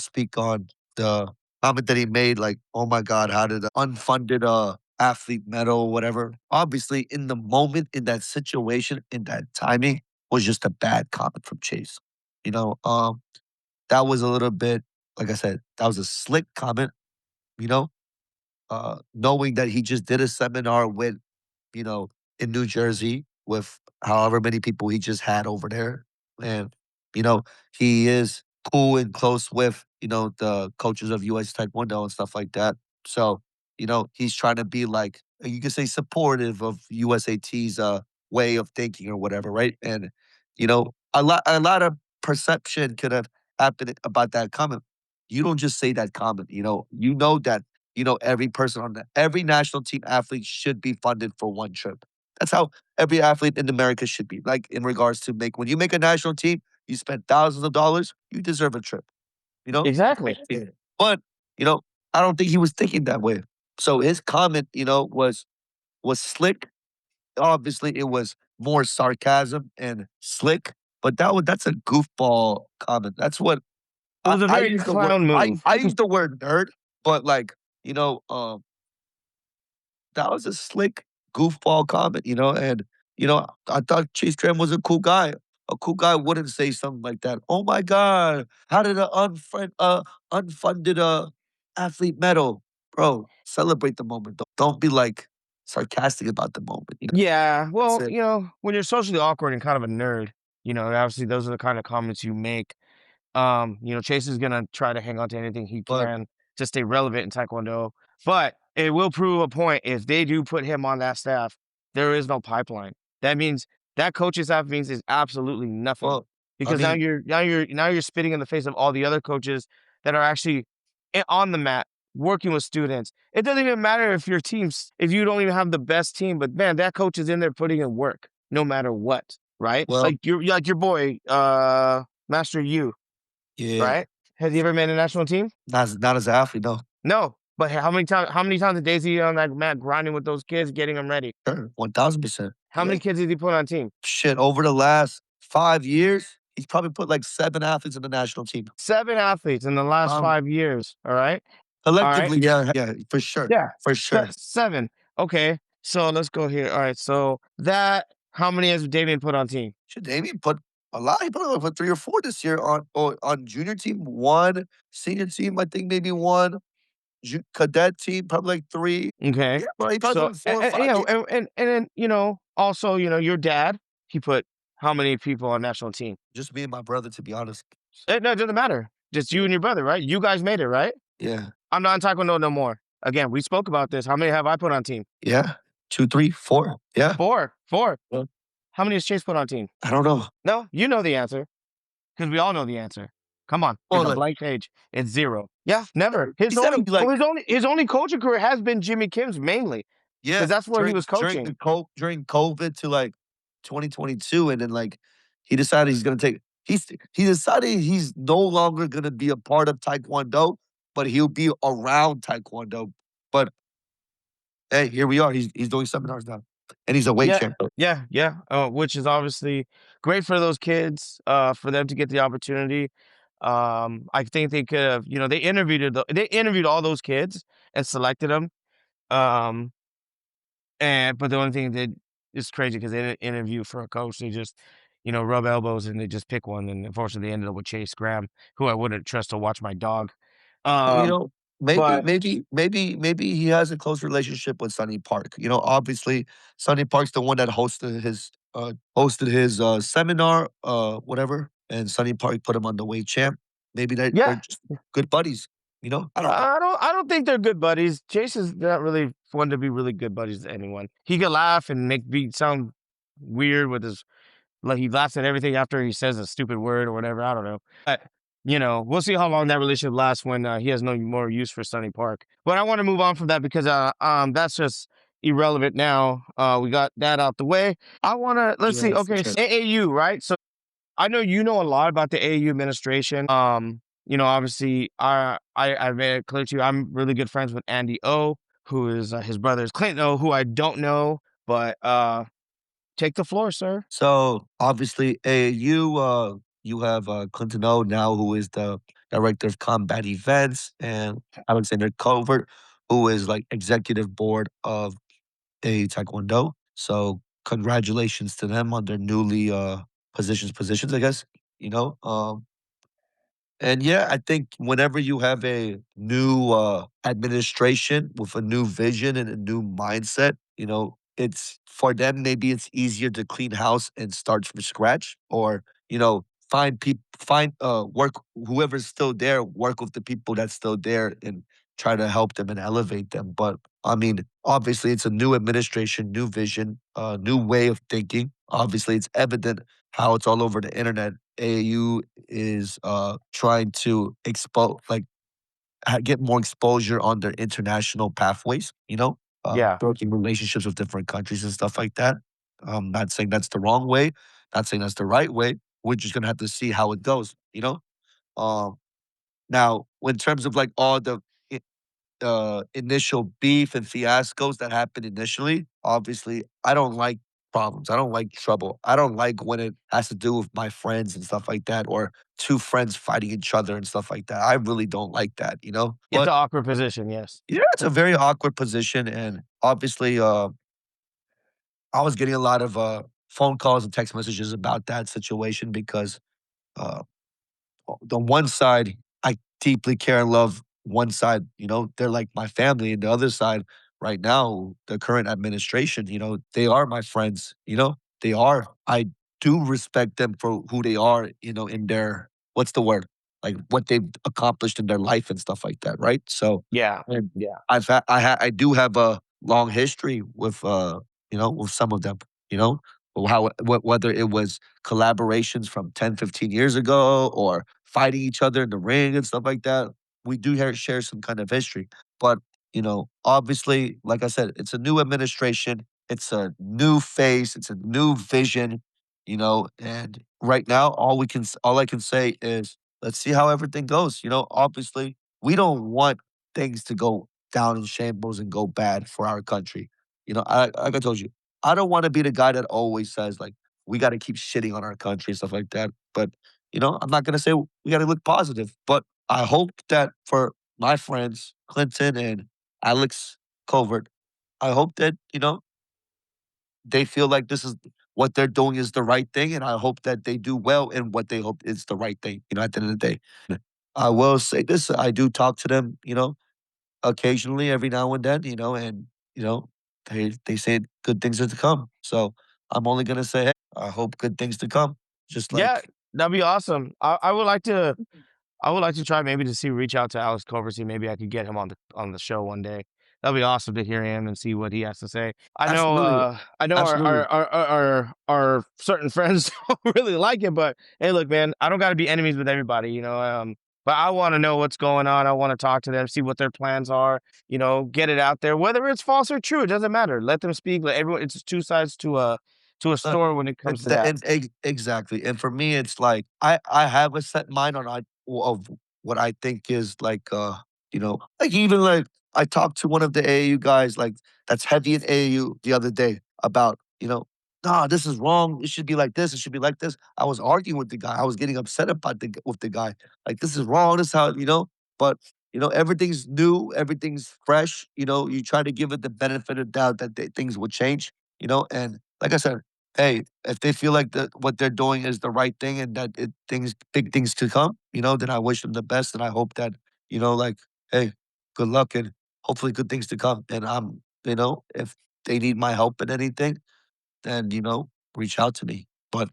speak on the comment that he made, like, "Oh my god, how did a unfunded, athlete medal," whatever. Obviously, in the moment, in that situation, in that timing, was just a bad comment from Chase. You know, that was a little bit like I said, that was a slick comment, you know? Knowing that he just did a seminar with you know, in New Jersey with however many people he just had over there. And, you know, he is cool and close with, the coaches of US Taekwondo and stuff like that. So, he's trying to be like, you could say supportive of USAT's way of thinking or whatever, right? And, a lot of perception could have happened about that comment. You don't just say that comment, you know that every person on every national team athlete should be funded for one trip. That's how every athlete in America should be. Like in regards to when you make a national team, you spend thousands of dollars, you deserve a trip, you know? Exactly. Yeah. But, you know, I don't think he was thinking that way. So his comment, was slick. Obviously, it was more sarcasm and slick, but that's a goofball comment. That's what It was a I very use the word clown move. I use the word nerd, but you know, um, that was a slick goofball comment, and I thought Chase Graham was a cool guy. A cool guy wouldn't say something like that. Oh my God, how did an unfunded athlete medal? Bro, celebrate the moment. Don't be like sarcastic about the moment. Yeah, That's well, it. when you're socially awkward and kind of a nerd, obviously those are the kind of comments you make. Chase is gonna try to hang on to anything he But can to stay relevant in Taekwondo, but it will prove a point if they do put him on that staff. There is no pipeline. That means that coaching staff means is absolutely nothing well, I because now mean, you're spitting in the face of all the other coaches that are actually on the mat working with students. It doesn't even matter if you don't even have the best team, but man, that coach is in there putting in work no matter what, right? well, Like your boy, Master U, yeah, right? Has he ever made a national team? not as an athlete, no. No. But how many times a day is he on that mat grinding with those kids, getting them ready? Sure, 1000%. How many kids did he put on team? Shit, over the last 5 years, he's probably put, like, 7 athletes in the national team. 7 athletes in the last Um, 5 years, all right? All right. collectively, yeah, for sure, Yeah. for sure. 7. Okay. So let's go here. All right. So that how many has Damien put on team? Shit, Damian put a lot. He put, like, what, 3 or 4 this year on junior team, 1, senior team, I think maybe 1, cadet team, probably, like, 3. Okay. Yeah, bro, he probably So put 4 or 5. and then, also, your dad, he put how many people on national team? Just me and my brother, to be honest. No, it doesn't matter. Just you Yeah, and your brother, right? You guys made it, right? yeah, I'm not in Taekwondo no more. Again, we spoke about this. How many have I put on team? yeah. 2, 3, 4. Yeah. 4. 4. Well, How many has Chase put on team? I don't know. No, you know the answer because we all know the answer. Come on, here's Well, a like, blank page. It's 0. Yeah, never. His he said only it'd be like his only coaching career has been Jimmy Kim's mainly because yeah, that's where he was coaching. during COVID to, like, 2022, and then, like, he decided he decided he's no longer gonna be a part of Taekwondo, but he'll be around Taekwondo. But, hey, here we are. He's doing seminars now, and he's a weight Yeah, champ. yeah, yeah. Which is obviously great for those kids, for them to get the opportunity. I think they could have, they interviewed all those kids and selected them. Um, but the only thing that is crazy because they didn't interview for a coach. They just, rub elbows and they just pick one. And unfortunately, they ended up with Chase Graham, who I wouldn't trust to watch my dog. You Um, know, maybe but maybe maybe maybe he has a close relationship with Sonny Park. Obviously, Sonny Park's the one that hosted his seminar, whatever, and Sonny Park put him on the weight champ. Maybe they're yeah, just good buddies. I don't know. I don't think they're good buddies. Chase is not really one to be really good buddies to anyone. He could laugh and make beat sound weird with his like he laughs at everything after he says a stupid word or whatever. I don't know. But we'll see how long that relationship lasts when he has no more use for Sunny Park. But I want to move on from that because that's just irrelevant now. We got that out the way. I want to let's see. Yeah, for Okay, sure. AAU, right? So I know you know a lot about the AAU administration. Obviously, I made it clear to you I'm really good friends with Andy O, who is his brother is Clinton O, who I don't know, but take the floor, sir. So obviously, you have Clinton O now, who is the director of combat events, and Alexander Covert, who is like executive board of a Taekwondo. So congratulations to them on their newly positions, I guess. You know. And yeah, I think whenever you have a new administration with a new vision and a new mindset, it's for them maybe it's easier to clean house and start from scratch, or find work whoever's still there, work with the people that's still there and try to help them and elevate them. But I mean, obviously it's a new administration, new vision, new way of thinking. Obviously it's evident how it's all over the internet. AAU is trying to expose, like, get more exposure on their international pathways, Yeah. building relationships with different countries and stuff like that. Not saying that's the wrong way, not saying that's the right way. We're just gonna have to see how it goes. Um, Now, in terms of like all the initial beef and fiascos that happened initially, obviously, I don't like problems. I don't like trouble. I don't like when it has to do with my friends and stuff like that, or two friends fighting each other and stuff like that. I really don't like that. It's But an awkward position, yes. yeah, it's a very awkward position, and obviously, I was getting a lot of phone calls and text messages about that situation because uh, the one side, I deeply care and love one side, they're like my family. And the other side, right now, the current administration, they are my friends. They are. I do respect them for who they are, in their, what's the word? Like what they've accomplished in their life and stuff like that, right? So, Yeah. and Yeah. I do have a long history with, with some of them, you know, whether it was collaborations from 10, 15 years ago or fighting each other in the ring and stuff like that. We do share some kind of history. But, obviously, like I said, it's a new administration, it's a new face, it's a new vision. And right now, all I can say is let's see how everything goes. Obviously, we don't want things to go down in shambles and go bad for our country. Like I told you, I don't want to be the guy that always says like we got to keep shitting on our country and stuff like that. But I'm not gonna say we got to look positive. But I hope that for my friends Clinton and Alex Covert, I hope that they feel like this is what they're doing is the right thing, and I hope that they do well in what they hope is the right thing. At the end of the day, I will say this: I do talk to them, occasionally, every now and then, and you know, they say good things are to come. So I'm only gonna say, hey, I hope good things to come. Just Yeah, like that'd be awesome. I would like to try maybe to see reach out to Alex Culver, see maybe I could get him on the show one day. That'd be awesome to hear him and see what he has to say. absolutely, I know absolutely, our certain friends don't really like it, but hey, look, man, I don't got to be enemies with everybody, but I want to know what's going on. I want to talk to them, see what their plans are, get it out there, whether it's false or true, it doesn't matter. Let them speak. Let everyone. It's two sides to a uh, story when it comes to that. exactly. And for me, it's like I have a set mind of what I think is like like even like I talked to one of the AAU guys like that's heavy in AAU the other day about nah, this is wrong. It should be like this. It should be like this. I was arguing with the guy. I was getting upset about with the guy. Like this is wrong. This is how. But everything's new. Everything's fresh. You try to give it the benefit of doubt that things will change. And like I said, hey, if they feel like what they're doing is the right thing and that big things to come, then I wish them the best and I hope that, like, hey, good luck and hopefully good things to come. And if they need my help in anything, then reach out to me. But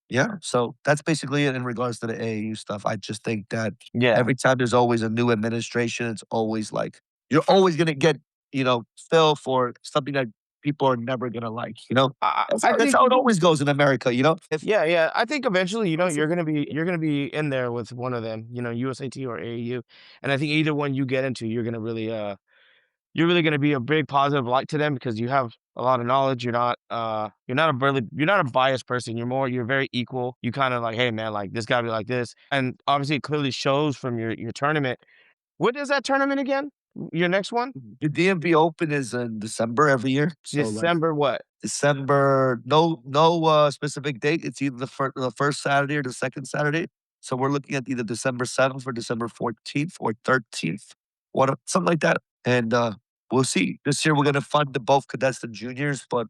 yeah, so that's basically it in regards to the AAU stuff. I just think that Yeah. every time there's always a new administration, it's always like you're always gonna get, still for something that people are never gonna like. I That's think how it always goes in America. If Yeah, yeah. I think eventually, That's it. you're gonna be in there with one of them, USAT or AAU. And I think either one you get into, you're really gonna be a big positive light to them because you have a lot of knowledge. You're not a biased person. You're very equal. You kind of like, hey man, like this gotta be like this. And obviously it clearly shows from your tournament. What is that tournament again? Your next one? the DMV Open is in December every year, so like December what? December, no specific date. It's either the first Saturday or the second Saturday. So we're looking at either December 7th or December 14th or 13th, something like that. And we'll see. This year we're gonna fund the both cadets and juniors, but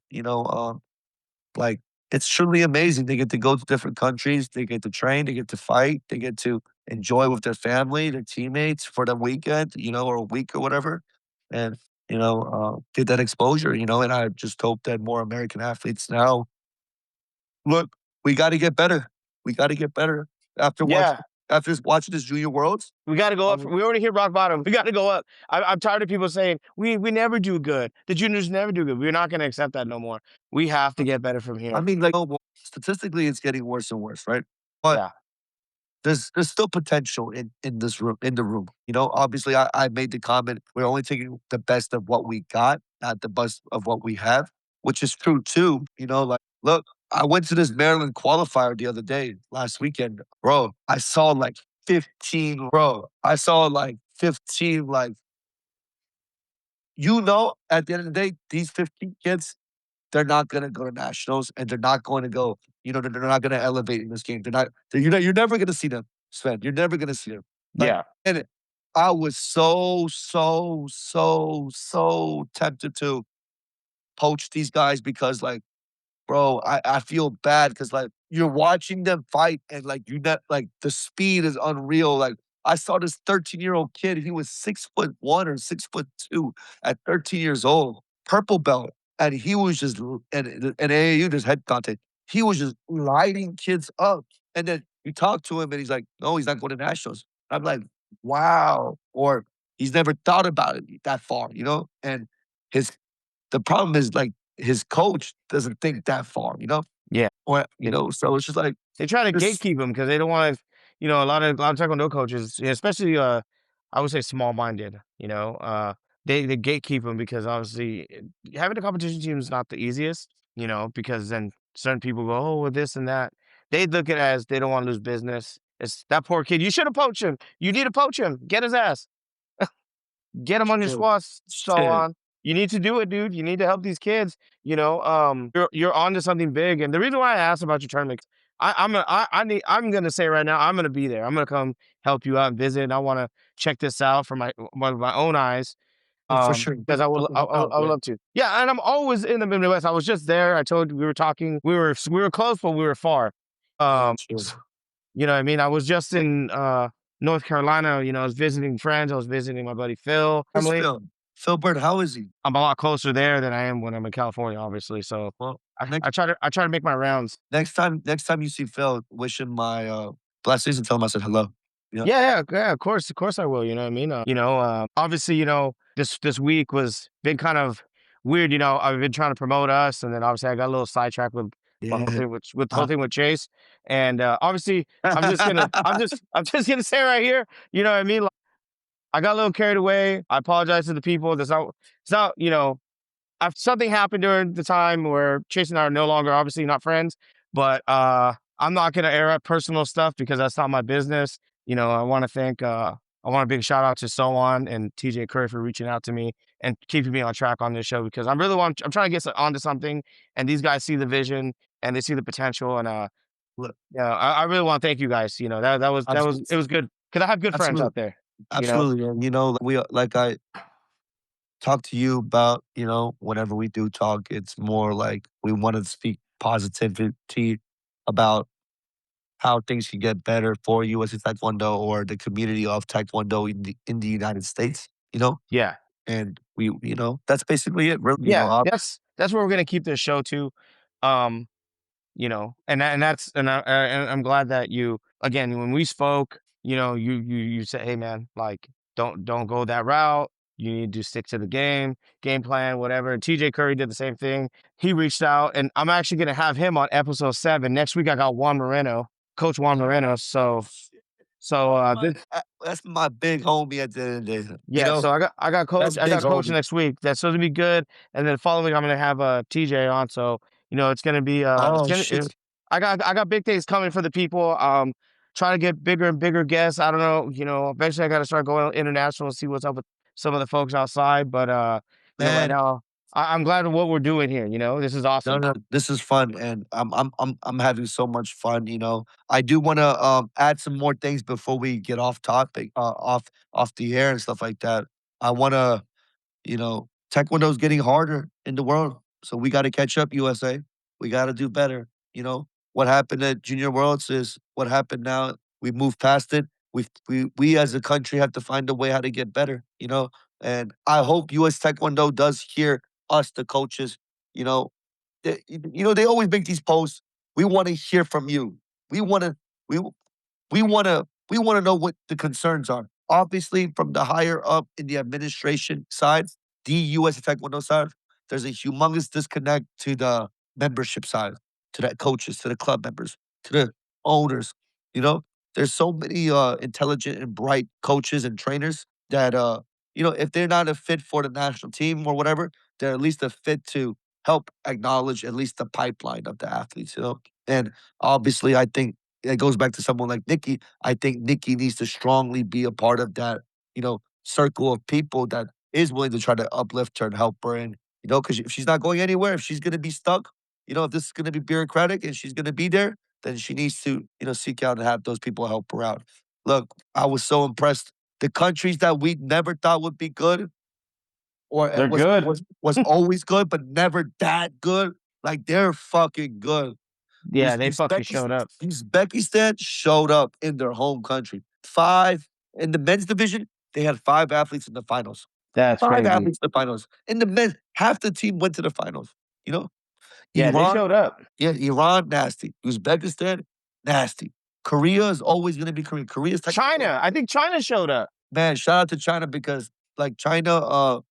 like it's truly amazing. They get to go to different countries, they get to train, they get to fight, they get to enjoy with their family, their teammates for the weekend, or a week or whatever. And get that exposure. And I just hope that more American athletes now look, we got to get better. We got to get better after Yeah. watching this Junior Worlds. We gotta go up. Um, We already hit rock bottom. We gotta go up. I'm tired of people saying we never do good. The juniors never do good. We're not gonna accept that no more. We have to get better from I here. mean, like, statistically, it's getting worse and worse, right? But Yeah. there's still potential in this room in the room. You know, obviously, I made the comment we're only taking the best of what we got, not the best of what we have, which is true too. You know, like look, I went to this Maryland qualifier the other day, last weekend, bro. I saw like 15, bro. I saw like 15, like at the end of the day, these 15 kids they're not gonna go to nationals and they're not going to go, they're not gonna elevate in this game. You're never gonna see them, Sven. You're never gonna see them. Like, Yeah. and I was so tempted to poach these guys because like bro, I feel bad because like, you're watching them fight and, like, you net like, the speed is unreal, like, I saw this 13-year-old kid, he was 6'1" or 6'2" at 13 years old, purple belt, and he was just l and AAU does head contact. He was just lighting kids up, and then you talk to him, and he's like, "No, he's not going to nationals." I'm like, "Wow," or he's never thought about it that far, and his the problem is, like, his coach doesn't think that far, Yeah. Or, It so it's just like, they try to this gatekeep them because they don't wanna a lot of taekwondo coaches, yeah, especially, I would say small-minded, they gatekeep them because obviously, having a competition team is not the easiest, because then certain people go, "Oh, well, this and that." They look at it as they don't wanna lose business. It's that poor kid, "You shoulda poached him. You need to poach him. Get his ass. Get him on your shit, squads, so shit, on. You need to do it, dude. You need to help these kids. You're onto something big. And the reason why I asked about your tournament, I'm gonna say right now, I'm gonna be there. I'm gonna come help you out and visit. And I want to check this out for my own eyes. for sure. Because I will Definitely help out, I would man. love to. Yeah, and I'm always in the Midwest. I was just there. I told you we were talking. We were close, but we were far. Yeah, Um, true. you know what I mean? I was just in North Carolina, I was visiting friends, I was visiting my buddy Phil Where's family. Phil? Phil Bird, how is he? I'm a lot closer there than I am when I'm in California, obviously. So Well, I, I try to I try to make my rounds. next time you see Phil, wish him my, blessings and tell him I said hello. Yeah. Yeah, yeah, yeah. Of course I will. You know what I mean? Obviously, this week was been kind of weird. I've been trying to promote us, and then obviously I got a little sidetracked with my whole Yeah. thing with the whole Uh, thing with Chase. And obviously, I'm just gonna say right here. You know what I mean? Like, I got a little carried away. I apologize to the people. It's not. Something happened during the time where Chase and I are no longer obviously not friends, but I'm not gonna air out personal stuff because that's not my business. I want a big shout out to Sohwon and TJ Curry for reaching out to me and keeping me on track on this show because I'm trying to get onto something and these guys see the vision and they see the potential and look, yeah, I really want to thank you guys. That was absolutely, it was good because I have good friends absolutely, out there. You know, absolutely, and, like I talk to you about, whenever we do talk, it's more like we wanna speak positivity about how things can get better for you as a taekwondo or the community of taekwondo in the United States, yeah. and that's basically it, really, Yeah, that's where we're gonna keep this show to. Um, and that's and I'm glad that you again when we spoke, you said, hey man, like don't go that route. You need to stick to the game plan, whatever. And TJ Curry did the same thing. He reached out, and I'm actually gonna have him on episode 7 next week. I got Juan Moreno, Coach Juan Moreno. That's my big homie at the end of the day, Yeah, so that's I big got coach homie. next week. That's supposed to be good, and then following week I'm gonna have TJ on. So it's gonna be Oh, shit. I got big things coming for the people. Trying to get bigger and bigger guests. I don't know. Eventually I got to start going international and see what's up with some of the folks outside. But right Man, now I'm glad of what we're doing here. This is no, awesome. no, this is fun, and I'm having so much fun, I do wanna, add some more things before we get off topic, off the air and stuff like that. I wanna Taekwondo's getting harder in the world, so we gotta catch up, USA. We gotta do better, What happened at Junior Worlds is what happened now. We moved past it. We as a country have to find a way how to get better, And I hope US Taekwondo does hear us, the coaches, you know? They always make these posts. We wanna hear from you. We wanna we we wanna know what the concerns are. Obviously, from the higher up in the administration side, the US Taekwondo side, there's a humongous disconnect to the membership side, to the coaches, to the club members, to the owners, you know? there's so many intelligent and bright coaches and trainers that if they're not a fit for the national team or whatever, they're at least a fit to help acknowledge at least the pipeline of the athletes, you know. And obviously, I think it goes back to someone like Nikki. I think Nikki needs to strongly be a part of that, circle of people that is willing to try to uplift her and help her. And because if she's not going anywhere, if she's going to be stuck, if this is going to be bureaucratic and she's going to be there, then she needs to, seek out and have those people help her out. Look, I was so impressed. The countries that we never thought would be good or They're was good. was always good, but never that good. Like they're fucking good. Yeah, they fucking showed up. Uzbekistan showed up in their home country. 5 in the men's division, they had 5 athletes in the finals. That's 5 crazy. athletes in the finals. In the men, half the team went to the finals. You know, Yeah, they Iran, showed up. yeah, Iran nasty. Uzbekistan nasty. Korea is always going to be Korea. Korea's China, I think China showed up. man. Shout out to China because like China,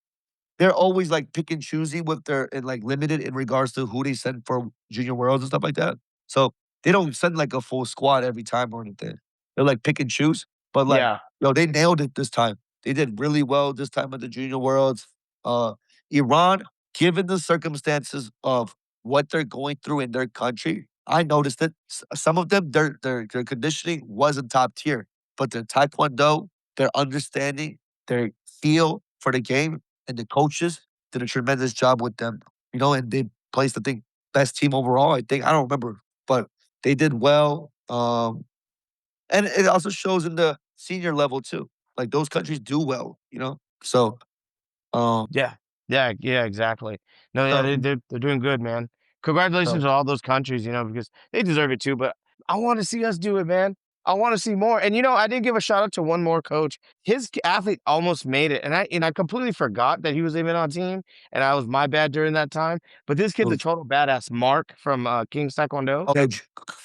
they're always, like, pick and choosy with their and, like, limited in regards to who they send for Junior Worlds and stuff like that. So, they don't send, like, a full squad every time or anything. They're, like, pick and choose, but, like, Yeah, they nailed it this time. They did really well this time at the Junior Worlds. Uh, Iran, given the circumstances of what they're going through in their country, I noticed that some of them, their conditioning wasn't top tier, but their taekwondo, their understanding, their feel for the game and the coaches did a tremendous job with them, and they placed, I think, best team overall. I think I don't remember, but they did well. And it also shows in the senior level too. Like those countries do well, So, um, yeah, yeah, exactly. No, yeah, so, they're doing good, man. Congratulations so to all those countries, because they deserve it too. But I want to see us do it, man. I want to see more. And I did give a shout out to one more coach. His athlete almost made it, and I completely forgot that he was even on team, and I was my bad during that time. But this kid's a total badass. Mark from King's Taekwondo. okay,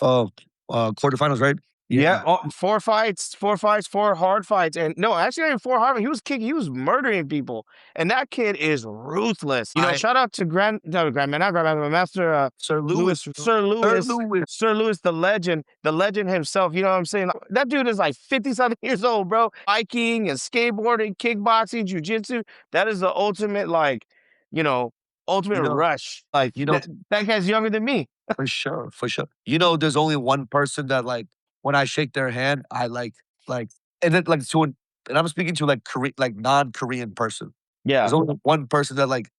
uh, quarterfinals, right? Yeah, Yeah. 4 fights, 4 hard fights, and no, actually not even 4 hard. He was murdering people, and that kid is ruthless. I Shout out to no, Grandman, not Grandman, but Master Sir Lewis, Lewis, Sir Sir Lewis, Lewis, Sir Lewis, the legend himself. You know what I'm saying? That dude is like 50 something years old, bro. Biking and skateboarding, kickboxing, jujitsu. That is the ultimate, like, you know, you ultimate know, rush. Like you know, that guy's younger than me. for sure, for sure. There's only one person that like when I shake their hand, I like, and then like and I'm speaking to like like non-Korean person. There's Yeah. only one person that like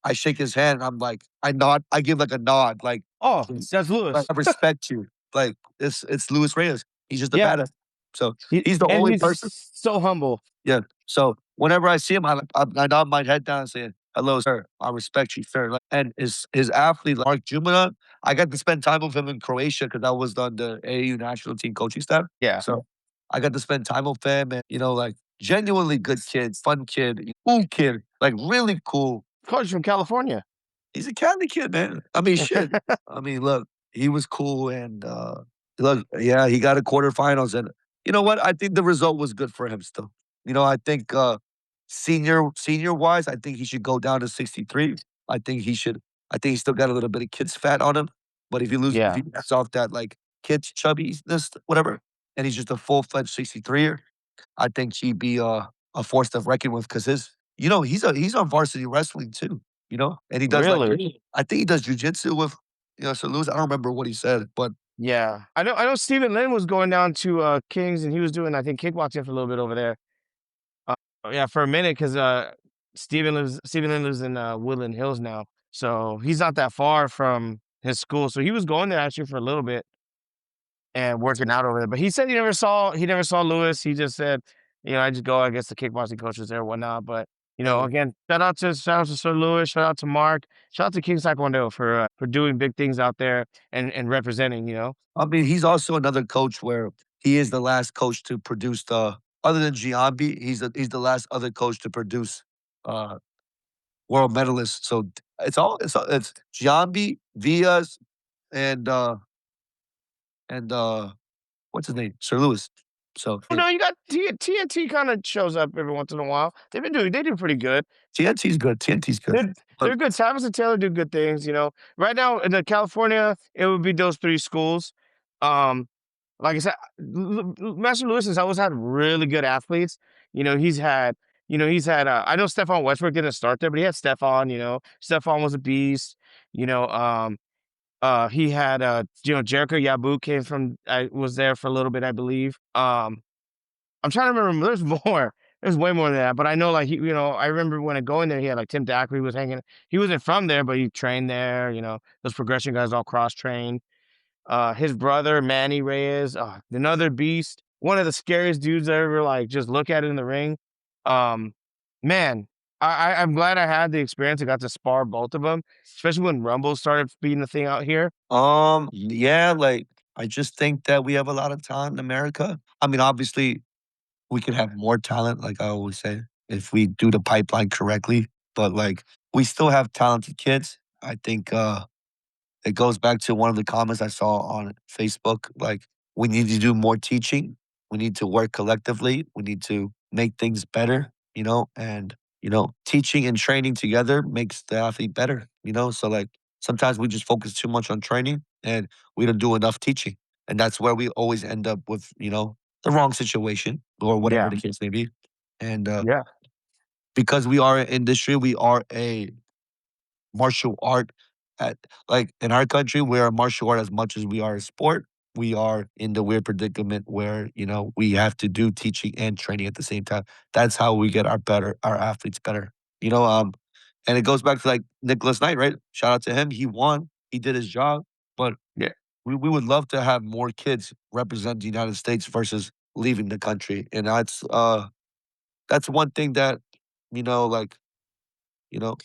I shake his hand. I'm like I nod, I give like a nod, Oh, Mm. that's like Lewis. I respect you. Like it's Luis Reyes. He's just a Yeah. badass. So he's the And only he's person. so humble. Yeah. So whenever I see him, I nod my head down and say, "Hello, sir. I respect you, sir." And his athlete, like, Mark Jumana, I got to spend time with him in Croatia because I was on the AAU national team coaching staff. Yeah. So I got to spend time with him, and like genuinely good kid, fun kid, cool kid, like really cool. Coach from California. He's a Cali kid, man. I mean, shit. I mean, look, he was cool, and look, yeah, he got a quarterfinals, and you know what? I think the result was good for him still. I think senior wise, I think he should go down to 63. I think he should. I think he still got a little bit of kids fat on him, but if Yeah, he gets off that like kids chubbiness, whatever, and he's just a full fledged 63er, I think he'd be a force to reckon with because he's on varsity wrestling too, and he does like really. I think he does jujitsu with Sir Lewis. I don't remember what he said, but Yeah, I know. Stephen Lin was going down to Kings, and he was doing, I think, kickboxing for a little bit over there. Uh, yeah, for a minute, because Stephen Lin lives in Woodland Hills now, so he's not that far from his school. So he was going there actually for a little bit and working out over there. But he said he never saw Lewis. He just said, I just go. I guess the kickboxing coach was there, and whatnot. But uh, again, shout out to Sir Lewis, shout out to Mark, shout out to Kings Taekwondo for doing big things out there and representing. I mean he's also another coach where he is the last coach to produce the other than Giambi, he's the last other coach to produce uh world medalists. So it's Giambi, Vias, and what's his name? Sir Lewis. So Oh no, you got TNT kind of shows up every once in a while. They do pretty good. TNT's good. TNT's good. They're But they're good. Travis and Taylor do good things. Right now in the California, it would be those 3 schools. Um, like I said, Master Lewis has always had really good athletes. You know, he's had. I know Stephon Westbrook didn't start there, but he had Stephon. You know, Stephon was a beast. You know, he had Jericho Yabu came from. I was there for a little bit, I believe. I'm trying to remember. There's more. There's way more than that. But I know, like I remember when I going there, he had like Tim Dackery was hanging. He wasn't from there, but he trained there. You know, those progression guys all cross trained. His brother, Manny Reyes, another beast. One of the scariest dudes I ever like just look at in the ring. Um, man, I'm glad I had the experience. I got to spar both of them, especially when Rumble started being the thing out here. Yeah, like, I just think that we have a lot of talent in America. I mean, obviously, we could have more talent, like I always say, if we do the pipeline correctly, but, like, we still have talented kids. I think, it goes back to one of the comments I saw on Facebook, like, we need to do more teaching. We need to work collectively. We need to make things better, and, teaching and training together makes the athlete better, So, like, sometimes we just focus too much on training and we don't do enough teaching. And that's where we always end up with, the wrong situation or whatever Yeah, the case may be. And yeah, because we are an industry, we are a martial art at like, in our country, we're a martial art as much as we are a sport. We are in the weird predicament where, we have to do teaching and training at the same time. That's how we get our athletes better. And it goes back to, like, Nicholas Knight, right? Shout out to him. He won. He did his job. But yeah, we would love to have more kids represent the United States versus leaving the country. And that's one thing that, like, you know,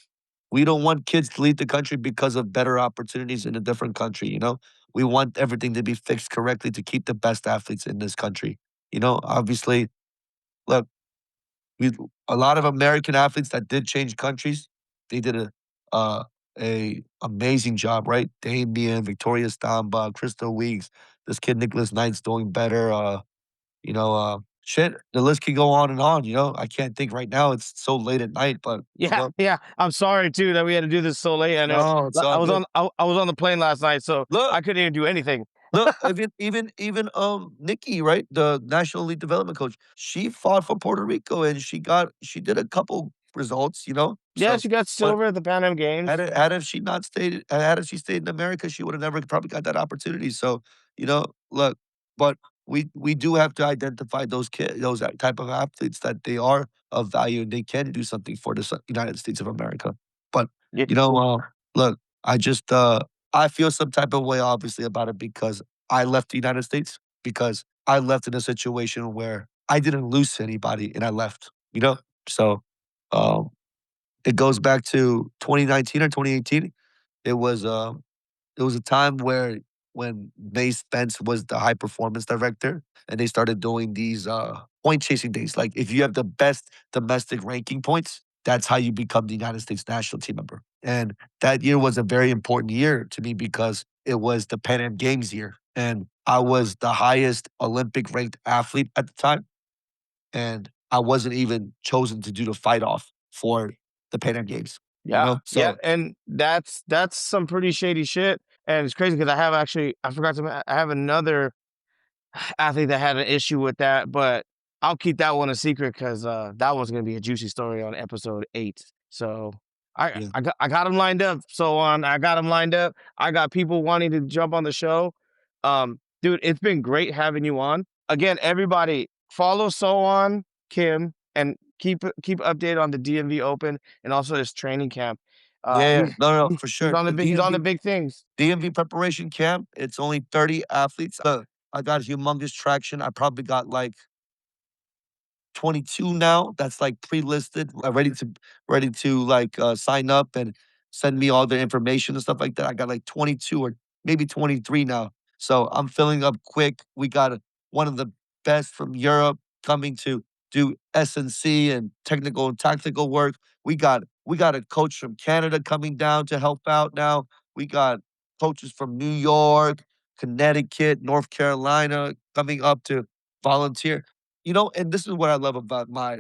we don't want kids to leave the country because of better opportunities in a different country. We want everything to be fixed correctly to keep the best athletes in this country. Obviously, look, we a lot of American athletes that did change countries, they did uh, a amazing job, right? Damien, Victoria Stamba, Crystal Weeks, this kid Nicholas Knight's doing better. Shit, the list can go on and on. I can't think right now. It's so late at night, but yeah, yeah. I'm sorry too that we had to do this so late. I know no, it's I all was good. I was on the plane last night, so Look, I couldn't even do anything. Look, even Nikki, right? The National League Development coach, she fought for Puerto Rico and she did a couple results. Yeah, So, she got but silver at the Pan Am Games. had if she stayed in America, she would have never probably got that opportunity. So, look, but we do have to identify those type of athletes that they are of value and they can do something for the United States of America. But Yeah, you know, look, I feel some type of way obviously about it because I left the United States because I left in a situation where I didn't lose to anybody and I left. So um it goes back to 2019 or 2018. It was it was a time where when Mace Spence was the high performance director and they started doing these point chasing days. Like if you have the best domestic ranking points, that's how you become the United States national team member. And that year was a very important year to me because it was the Pan Am Games year. And I was the highest Olympic ranked athlete at the time. And I wasn't even chosen to do the fight off for the Pan Am Games. You yeah, know? yeah, So and that's some pretty shady shit. And it's crazy because I forgot I have another athlete that had an issue with that, but I'll keep that one a secret because that one's gonna be a juicy story on episode 8. So yeah. I got him lined up. So on, I got him lined up. I got people wanting to jump on the show. Dude, it's been great having you on. Again, everybody follow Sohwon, Kim, and keep updated on the DMV Open and also his training camp. Yeah, yeah. No, no, for He's sure. on The he's on the DMV big things. DMV preparation camp, it's only 30 athletes. I got humongous traction. I probably got like 22 now that's like pre-listed, ready to like sign up and send me all their information and stuff like that. I got like 22 or maybe 23 now. So I'm filling up quick. We got one of the best from Europe coming to do S&C and technical and tactical work. We got a coach from Canada coming down to help out now. We got coaches from New York, Connecticut, North Carolina coming up to volunteer. And this is what I love about my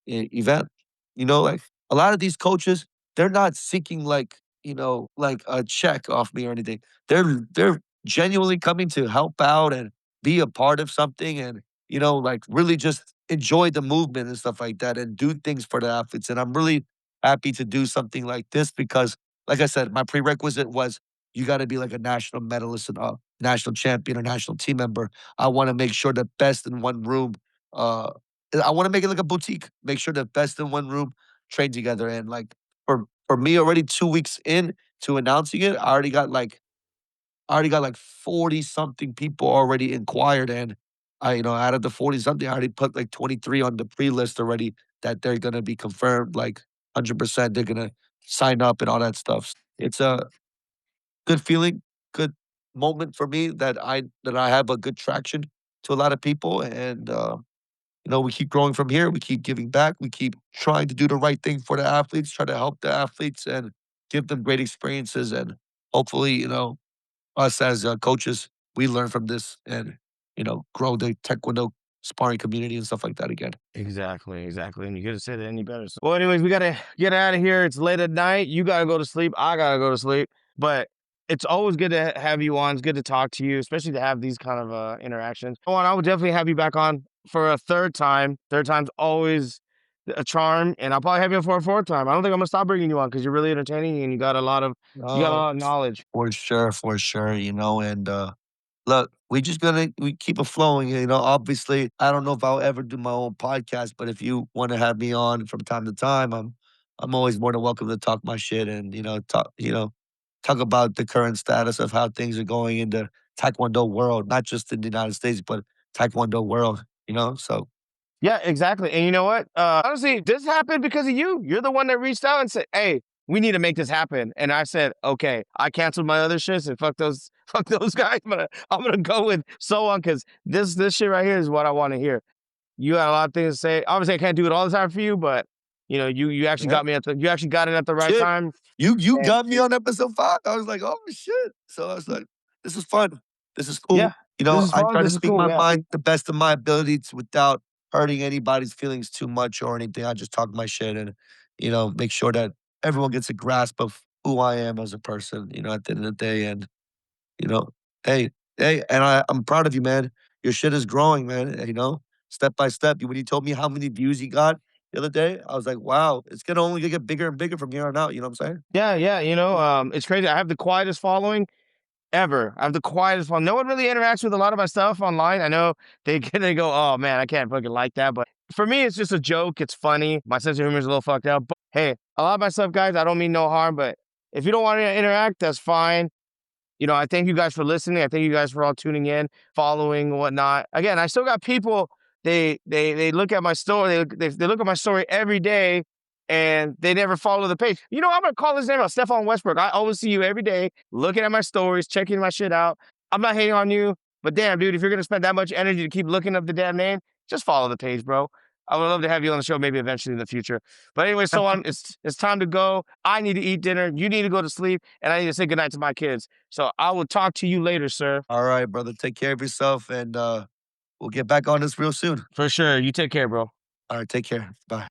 event. Like a lot of these coaches, they're not seeking like a check off me or anything. They're genuinely coming to help out and be a part of something and, like really just enjoy the movement and stuff like that and do things for the athletes. And I'm really happy to do something like this because, like I said, my prerequisite was you got to be like a national medalist and a national champion or national team member. I want to make sure the best in one room. Uh, I want to make it like a boutique. Make sure the best in one room train together. And like for me, already 2 weeks in to announcing it, I already got like 40 something people already inquired. And out of the 40 something, I already put like 23 on the pre list already that they're going to be confirmed like 100%. They're going to sign up and all that stuff. It's a good feeling, good moment for me that I have a good traction to a lot of people. And, we keep growing from here. We keep giving back. We keep trying to do the right thing for the athletes, try to help the athletes and give them great experiences. And hopefully, us as coaches, we learn from this and, grow the Taekwondo sparring community and stuff like that again. Exactly, exactly. And you couldn't say that any better. So, well, anyways, we gotta get out of here. It's late at night. You gotta go to sleep. I gotta go to sleep. But it's always good to have you on. It's good to talk to you, especially to have these kind of interactions. Oh, and I would definitely have you back on for a third time. Third time's always a charm, and I'll probably have you on for a fourth time. I don't think I'm gonna stop bringing you on because you're really entertaining and you got a Uh, lot of knowledge. for sure, and look, we keep it flowing. Obviously, I don't know if I'll ever do my own podcast, but if you want to have me on from time to time, I'm always more than welcome to talk my shit and talk about the current status of how things are going in the Taekwondo world, not just in the United States, but Taekwondo world. So Yeah, exactly. And you know what? Honestly, this happened because of you. You're the one that reached out and said, "Hey, we need to make this happen." And I said, "Okay." I canceled my other shits and fuck those, fuck those guys. I'm gonna go with Sohwon because this shit right here is what I want to hear. You got a lot of things to say. Obviously, I can't do it all the time for you, but you actually yeah. got me you actually got it at the right Shit, time. you And got me on episode 5. I was like, "Oh, shit." So I was like, "This is fun. This is yeah, cool." this is I fun. try to This is speak cool. my Yeah. mind the best of my abilities without hurting anybody's feelings too much or anything. I just talk my shit and, make sure that everyone gets a grasp of who I am as a person, at the end of the day. And, you know, hey, hey, and I'm proud of you, man. Your shit is growing, man, step by step. When you told me how many views you got the other day, I was like, "Wow, it's gonna only get bigger and bigger from here on out." You know what I'm saying? Yeah, yeah. It's crazy. I have the quietest following ever. I have the quietest one. No one really interacts with a lot of my stuff online. I know they go, "Oh man, I can't fucking like that." But for me, it's just a joke. It's funny. My sense of humor is a little fucked up. But hey, a lot of my stuff, guys, I don't mean no harm. But if you don't want to interact, that's fine. I thank you guys for listening. I thank you guys for all tuning in, following, and whatnot. Again, I still got people. They look at my story. They look at my story every day, and they never follow the page. I'm gonna call his name out, Stephon Westbrook. I always see you every day, looking at my stories, checking my shit out. I'm not hating on you, but damn, dude, if you're gonna spend that much energy to keep looking up the damn name, just follow the page, bro. I would love to have you on the show, maybe eventually in the future. But anyway, so on. It's time to go. I need to eat dinner. You need to go to sleep, and I need to say goodnight to my kids. So I will talk to you later, sir. All right, brother. Take care of yourself, and we'll get back on this real soon. For sure. You take care, bro. All right, take care. Bye.